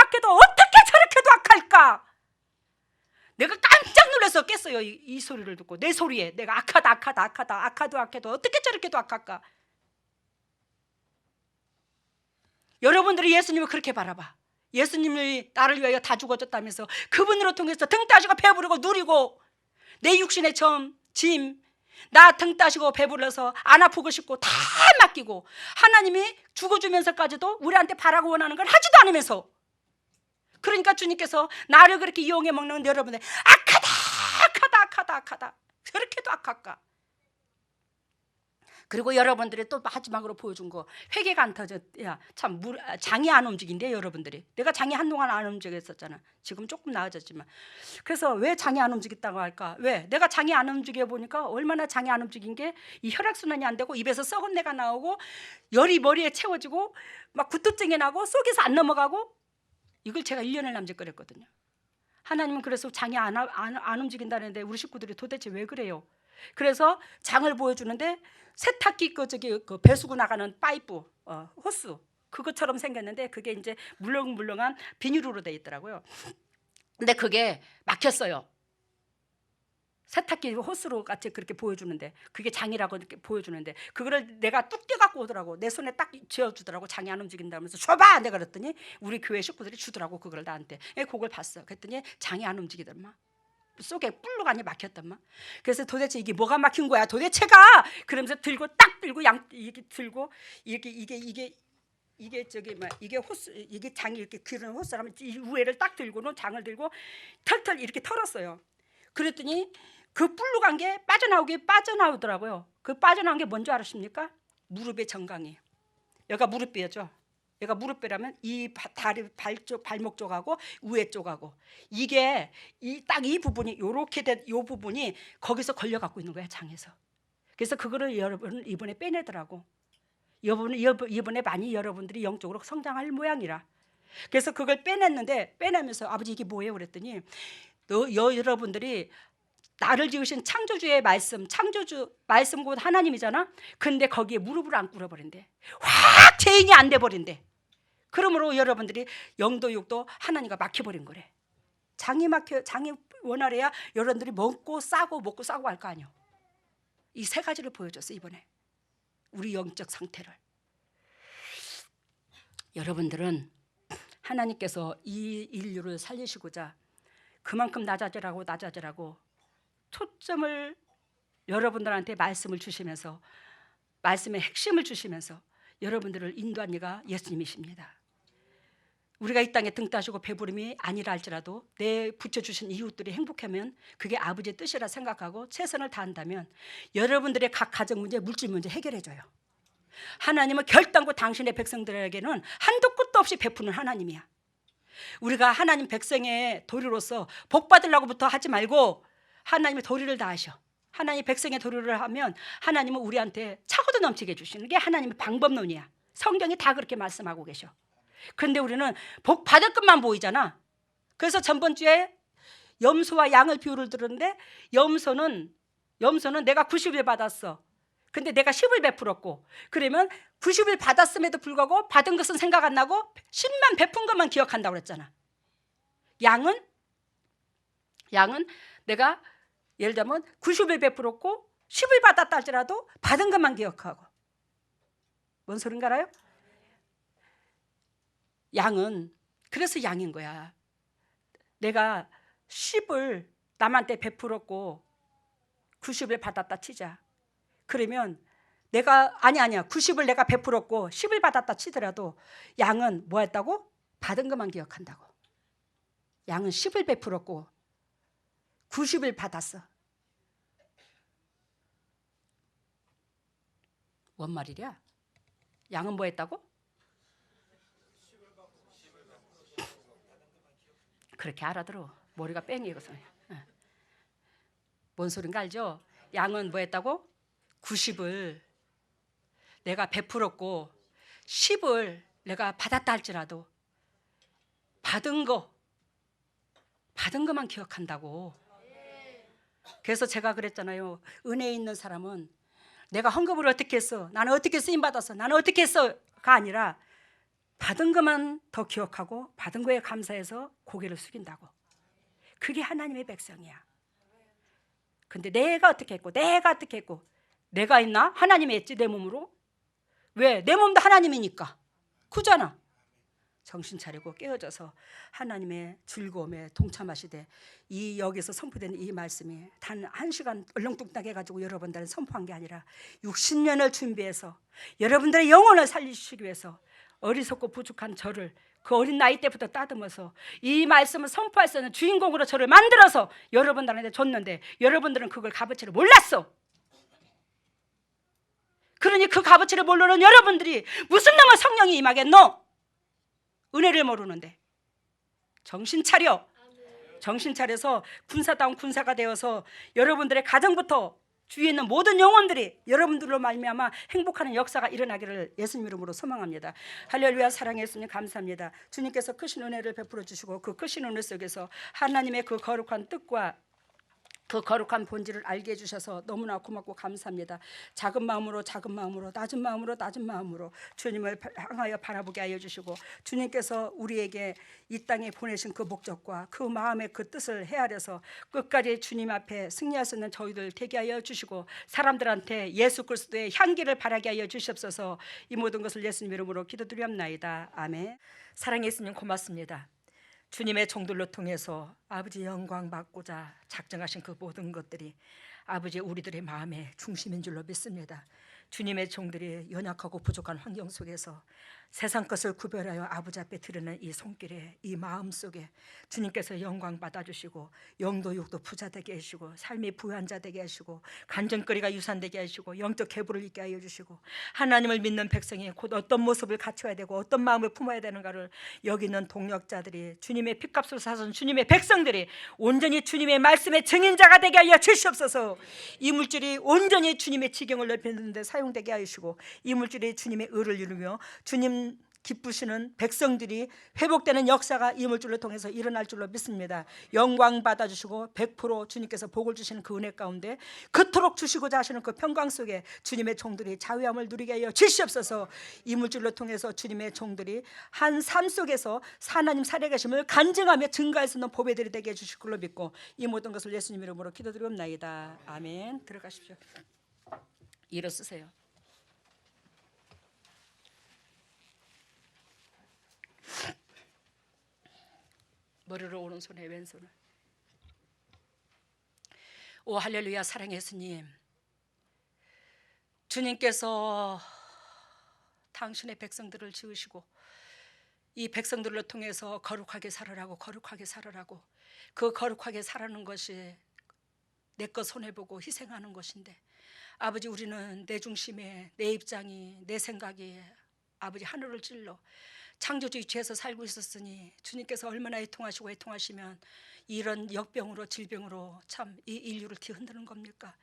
S1: 악해도 어떻게 저렇게도 악할까? 내가 깜짝 놀라서 깼어요. 이 소리를 듣고 내 소리에 내가 악하도 어떻게 저렇게도 악할까? 여러분들이 예수님을 그렇게 바라봐. 예수님이 나를 위하여 다 죽어졌다면서 그분으로 통해서 등 따시고 배부르고 누리고 내 육신의 짐 나 등 따시고 배불러서 안 아프고 싶고 다 맡기고 하나님이 죽어주면서까지도 우리한테 바라고 원하는 걸 하지도 않으면서, 그러니까 주님께서 나를 그렇게 이용해 먹는 여러분들 악하다 저렇게도 악할까? 그리고 여러분들이 또 마지막으로 보여준 거 회개가 안 터졌야. 참 장이 안 움직인대. 여러분들이 내가 장이 한동안 안 움직였었잖아. 지금 조금 나아졌지만. 그래서 왜 장이 안 움직였다고 할까? 왜? 내가 장이 안 움직여 보니까 얼마나 장이 안 움직인 게 이 혈액순환이 안 되고 입에서 썩은 내가 나오고 열이 머리에 채워지고 막 구토증이 나고 속에서 안 넘어가고, 이걸 제가 1년을 남짓거렸거든요. 하나님은 그래서 장이 안 움직인다는데 우리 식구들이 도대체 왜 그래요? 그래서 장을 보여주는데 세탁기 그 배수구 나가는 파이프 호스 그것처럼 생겼는데 그게 이제 물렁물렁한 비닐으로 돼 있더라고요. 근데 그게 막혔어요. 세탁기 호스로 같이 그렇게 보여주는데, 그게 장이라고 이렇게 보여주는데, 그거를 내가 뚝 떼갖고 오더라고. 내 손에 딱 쥐어주더라고. 장이 안 움직인다면서 줘봐 내가 그랬더니 우리 교회 식구들이 주더라고 그걸 나한테. 그걸 봤어. 그랬더니 장이 안 움직이더만, 속에 뿔로간이 막혔더만. 그래서 도대체 이게 뭐가 막힌 거야 도대체가, 그러면서 들고 딱 들고 이게 들고 이게 저기 뭐 이게 호스, 이게 장이 이렇게 기르는 호스라면 이 우회를 딱 들고는 장을 들고 털털 이렇게 털었어요. 그랬더니 그 뿔로 간 게 빠져나오더라고요. 그 빠져나온 게 뭔지 아십니까? 무릎의 정강이. 여기가 무릎뼈죠. 여기가 무릎뼈라면 이 다리 발목 쪽하고 우회 쪽하고, 이게 이 부분이 요렇게 된 요 부분이 거기서 걸려 갖고 있는 거야, 장에서. 그래서 그거를 여러분 이번에 빼내더라고. 이번에 많이 여러분들이 영적으로 성장할 모양이라. 그래서 그걸 빼냈는데, 빼내면서 아버지 이게 뭐예요? 그랬더니 여러분들이 나를 지으신 창조주의 말씀, 창조주 말씀 곧 하나님이잖아. 근데 거기에 무릎을 안 꿇어버린대. 확 죄인이 안 돼버린대. 그러므로 여러분들이 영도 육도 하나님과 막혀버린 거래. 장이 원활해야 여러분들이 먹고 싸고 할 거 아니요. 이 세 가지를 보여줬어 이번에 우리 영적 상태를. 여러분들은 하나님께서 이 인류를 살리시고자 그만큼 낮아지라고 초점을 여러분들한테 말씀을 주시면서, 말씀의 핵심을 주시면서 여러분들을 인도한 이가 예수님이십니다. 우리가 이 땅에 등 따시고 배부름이 아니라 할지라도 내 붙여주신 이웃들이 행복하면 그게 아버지의 뜻이라 생각하고 최선을 다한다면 여러분들의 각 가정 문제, 물질 문제 해결해줘요. 하나님은 결단코 당신의 백성들에게는 한도 끝도 없이 베푸는 하나님이야. 우리가 하나님 백성의 도리로서 복 받으려고부터 하지 말고 하나님의 도리를 다하셔. 하나님 백성의 도리를 하면 하나님은 우리한테 차고도 넘치게 해주시는 게 하나님의 방법론이야. 성경이 다 그렇게 말씀하고 계셔. 그런데 우리는 복 받을 것만 보이잖아. 그래서 전번 주에 염소와 양을 비유를 들었는데, 염소는 내가 90일 받았어. 근데 내가 10을 베풀었고, 그러면 90일 받았음에도 불구하고 받은 것은 생각 안 나고 10만 베푼 것만 기억한다고 그랬잖아. 양은 내가 예를 들면 90을 베풀었고 10을 받았다 할지라도 받은 것만 기억하고. 뭔 소린가 알아요? 양은 그래서 양인 거야. 내가 10을 남한테 베풀었고 90을 받았다 치자. 그러면 내가 아니야 90을 내가 베풀었고 10을 받았다 치더라도 양은 뭐 했다고? 받은 것만 기억한다고. 양은 10을 베풀었고 90을 받았어. 뭔 말이랴? 양은 뭐 했다고? 그렇게 알아들어. 머리가 뺑이거든. 뭔 소린가 알죠? 양은 뭐 했다고? 90을 내가 베풀었고 10을 내가 받았다 할지라도 받은 것만 기억한다고. 그래서 제가 그랬잖아요. 은혜 있는 사람은 내가 헌금을 어떻게 했어, 나는 어떻게 쓰임받았어, 나는 어떻게 했어가 아니라 받은 것만 더 기억하고 받은 거에 감사해서 고개를 숙인다고. 그게 하나님의 백성이야. 근데 내가 어떻게 했고 내가 있나? 하나님이 했지 내 몸으로. 왜? 내 몸도 하나님이니까. 그잖아. 정신 차리고 깨어져서 하나님의 즐거움에 동참하시되, 이 여기서 선포되는 이 말씀이 단 1시간 얼렁뚱땅 해가지고 여러분들은 선포한 게 아니라 60년을 준비해서 여러분들의 영혼을 살리시기 위해서 어리석고 부족한 저를 그 어린 나이 때부터 따듬어서 이 말씀을 선포할 수 있는 주인공으로 저를 만들어서 여러분들한테 줬는데 여러분들은 그걸 값어치를 몰랐어. 그러니 그 값어치를 모르는 여러분들이 무슨 놈의 성령이 임하겠노? 은혜를 모르는데. 정신 차려. 정신 차려서 군사다운 군사가 되어서 여러분들의 가정부터 주위에 있는 모든 영혼들이 여러분들로 말미암아 행복하는 역사가 일어나기를 예수님 이름으로 소망합니다. 할렐루야. 사랑의 예수님 감사합니다. 주님께서 크신 은혜를 베풀어 주시고 그 크신 은혜 속에서 하나님의 그 거룩한 뜻과 그 거룩한 본질을 알게 해주셔서 너무나 고맙고 감사합니다. 작은 마음으로 낮은 마음으로 주님을 향하여 바라보게 하여 주시고, 주님께서 우리에게 이 땅에 보내신 그 목적과 그 마음의 그 뜻을 헤아려서 끝까지 주님 앞에 승리할 수 있는 저희들 되게 하여 주시고, 사람들한테 예수 그리스도의 향기를 바라게 하여 주시옵소서. 이 모든 것을 예수님 이름으로 기도드리옵나이다. 아멘. 사랑의 예수님 고맙습니다. 주님의 종들로 통해서 아버지 영광 받고자 작정하신 그 모든 것들이 아버지 우리들의 마음의 중심인 줄로 믿습니다. 주님의 종들이 연약하고 부족한 환경 속에서 세상 것을 구별하여 아버지 앞에 드리는 이 손길에, 이 마음 속에 주님께서 영광 받아주시고, 영도 육도 부자 되게 하시고, 삶이 부유한 자 되게 하시고, 간증거리가 유산되게 하시고, 영적 계보를 있게 하여 주시고, 하나님을 믿는 백성이 곧 어떤 모습을 갖춰야 되고 어떤 마음을 품어야 되는가를 여기 있는 동력자들이, 주님의 핏값을 사선 주님의 백성들이 온전히 주님의 말씀의 증인자가 되게 하여 주시옵소서. 이 물질이 온전히 주님의 지경을 넓히는 데 사용되게 하시고, 이 물질이 주님의 의를 이루며 주님 기쁘시는 백성들이 회복되는 역사가 이 물질을 통해서 일어날 줄로 믿습니다. 영광 받아주시고 100% 주님께서 복을 주시는 그 은혜 가운데 그토록 주시고자 하시는 그 평강 속에 주님의 종들이 자유함을 누리게 하여 주시옵소서. 이 물질로 통해서 주님의 종들이 한 삶 속에서 하나님 살아계심을 간증하며 증거할 수 있는 보배들이 되게 해주실 걸로 믿고, 이 모든 것을 예수님 이름으로 기도드리옵나이다. 아멘. 들어가십시오. 일어서세요. 머리를 오른손에 왼손을. 오 할렐루야. 사랑의 예수님, 주님께서 당신의 백성들을 지으시고 이 백성들을 통해서 거룩하게 살으라고 그 거룩하게 살아는 것이 내 것 손해보고 희생하는 것인데, 아버지 우리는 내 중심에 내 입장이 내 생각이 아버지 하늘을 찔러 창조주 위치에서 살고 있었으니, 주님께서 얼마나 애통하시면 이런 역병으로 질병으로 참 이 인류를 뒤흔드는 겁니까?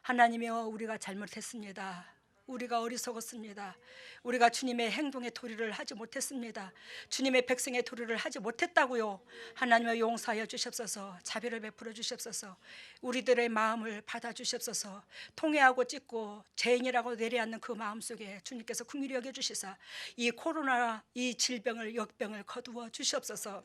S1: 하나님이여, 우리가 잘못했습니다. 우리가 어리석었습니다. 우리가 주님의 행동의 도리를 하지 못했습니다. 주님의 백성의 도리를 하지 못했다고요. 하나님의 용서하여 주시옵소서. 자비를 베풀어 주시옵소서. 우리들의 마음을 받아 주시옵소서. 통회하고 찢고 죄인이라고 내려앉는 그 마음속에 주님께서 긍휼히 여겨 주시사 이 코로나, 이 질병을, 역병을 거두어 주시옵소서.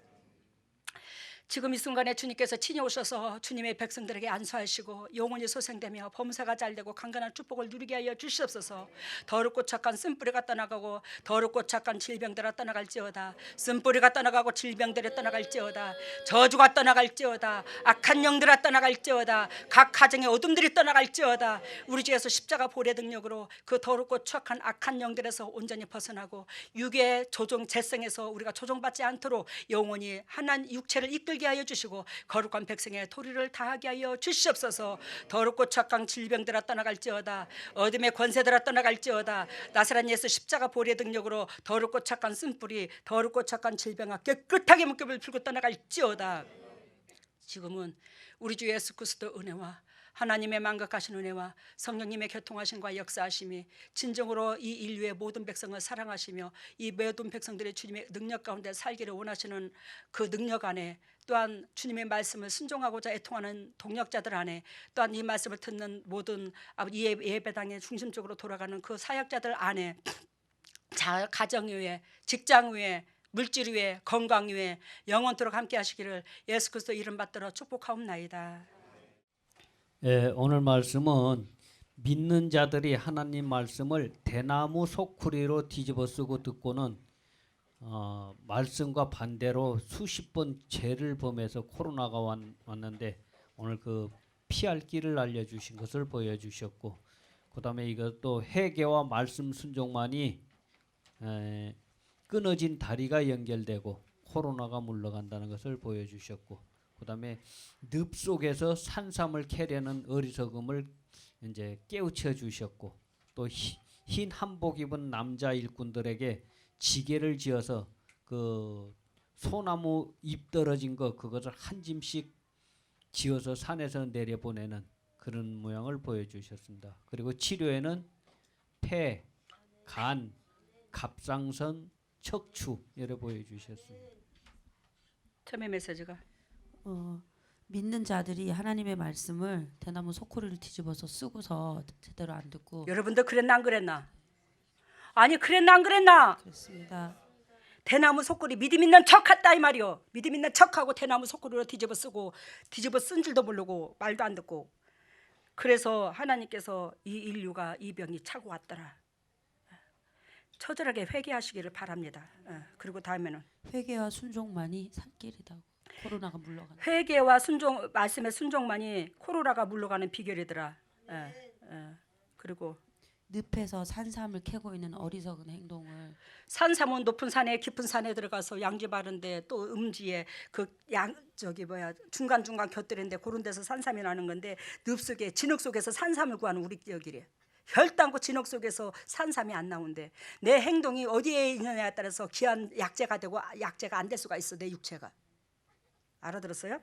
S1: 지금 이 순간에 주님께서 친히 오셔서 주님의 백성들에게 안수하시고 영혼이 소생되며 범사가 잘되고 강건한 축복을 누리게 하여 주시옵소서. 더럽고 착한 쓴뿌리가 떠나가고 더럽고 착한 질병들아 떠나갈지어다. 쓴뿌리가 떠나가고 질병들이 떠나갈지어다. 저주가 떠나갈지어다. 악한 영들아 떠나갈지어다. 각 가정의 어둠들이 떠나갈지어다. 우리 주에서 십자가 보혈의 능력으로 그 더럽고 착한 악한 영들에서 온전히 벗어나고 육의 조종 재성에서 우리가 조종받지 않도록 영원히 하나님 육체를 이끌게 하여 주시고 거룩한 백성의 도리를 다하게 하여 주시옵소서. 더럽고 착한 질병들아 떠나갈지어다. 어둠의 권세들아 떠나갈지어다. 나사렛 예수 십자가 보혈의 능력으로 더럽고 착한 쓴뿌리, 더럽고 착한 질병아 깨끗하게 묶임을 풀고 떠나갈지어다. 지금은 우리 주 예수 그리스도 은혜와 하나님의 만극하신 은혜와 성령님의 교통하심과 역사하심이 진정으로 이 인류의 모든 백성을 사랑하시며 이 모든 백성들의 주님의 능력 가운데 살기를 원하시는 그 능력 안에, 또한 주님의 말씀을 순종하고자 애통하는 동력자들 안에, 또한 이 말씀을 듣는 모든 예배당의 중심적으로 돌아가는 그 사역자들 안에, 가정 위에, 직장 위에, 물질 위에, 건강 위에 영원토록 함께 하시기를 예수 그리스도 이름 받들어 축복하옵나이다.
S2: 예, 오늘 말씀은 믿는 자들이 하나님 말씀을 대나무 소쿠리로 뒤집어 쓰고 듣고는 말씀과 반대로 수십 번 죄를 범해서 코로나가 왔는데 오늘 그 피할 길을 알려주신 것을 보여주셨고, 그 다음에 이것도 회개와 말씀 순종만이 끊어진 다리가 연결되고 코로나가 물러간다는 것을 보여주셨고, 그 다음에 늪 속에서 산삼을 캐려는 어리석음을 이제 깨우쳐 주셨고, 또 흰 한복 입은 남자 일꾼들에게 지게를 지어서 그 소나무 잎 떨어진 거 그것을 한 짐씩 지어서 산에서 내려보내는 그런 모양을 보여주셨습니다. 그리고 치료에는 폐, 간, 갑상선, 척추 이렇게 보여주셨습니다.
S1: 처음에 메시지가
S3: 믿는 자들이 하나님의 말씀을 대나무 소쿠리를 뒤집어서 쓰고서 제대로 안 듣고
S1: 여러분들 그랬나 안 그랬나? 아니 그랬나 안 그랬나?
S3: 그렇습니다.
S1: 대나무 속구리 믿음 있는 척했다 이 말이요. 믿음 있는 척하고 대나무 속구리로 뒤집어 쓰고 뒤집어 쓴 줄도 모르고 말도 안 듣고. 그래서 하나님께서 이 인류가 이 병이 차고 왔더라. 처절하게 회개하시기를 바랍니다. 그리고 다음에는
S3: 회개와 순종만이 살 길이다. 코로나가 물러가는.
S1: 회개와 순종, 말씀의 순종만이 코로나가 물러가는 비결이더라. 그리고
S3: 늪에서 산삼을 캐고 있는 어리석은 행동을
S1: 산삼은 높은 산에 깊은 산에 들어가서 양지 바른데 또 음지에 그 양 저기 뭐야 중간중간 곁들인데 그런 데서 산삼이 나는 건데 늪 속에 진흙 속에서 산삼을 구하는 우리 여기래. 혈도 않고 진흙 속에서 산삼이 안 나온대. 내 행동이 어디에 있느냐에 따라서 귀한 약재가 되고 약재가 안 될 수가 있어. 내 육체가. 알아들었어요?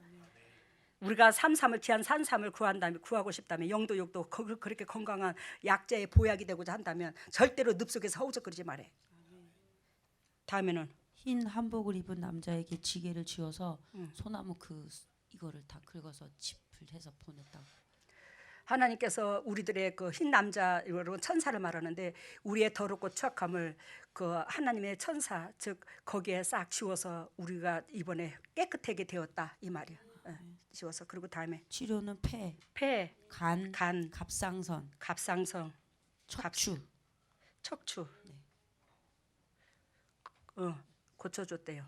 S1: 우리가 삼삼을 귀한 산삼을 구하고 싶다면 영도 육도 그렇게 건강한 약재의 보약이 되고자 한다면 절대로 늪 속에서 허우적거리지 말해. 다음에는
S3: 흰 한복을 입은 남자에게 지게를 쥐어서 소나무 이거를 다 긁어서 짚을 해서 보냈다고.
S1: 하나님께서 우리들의 그 흰 남자 여러분 천사를 말하는데 우리의 더럽고 추악함을 그 하나님의 천사 즉 거기에 싹 지워서 우리가 이번에 깨끗하게 되었다 이 말이야. 지워서 그리고 다음에
S3: 치료는
S1: 폐,
S3: 간,
S1: 간,
S3: 갑상선,
S1: 갑상선,
S3: 척추.
S1: 척추
S3: 네.
S1: 고쳐줬대요.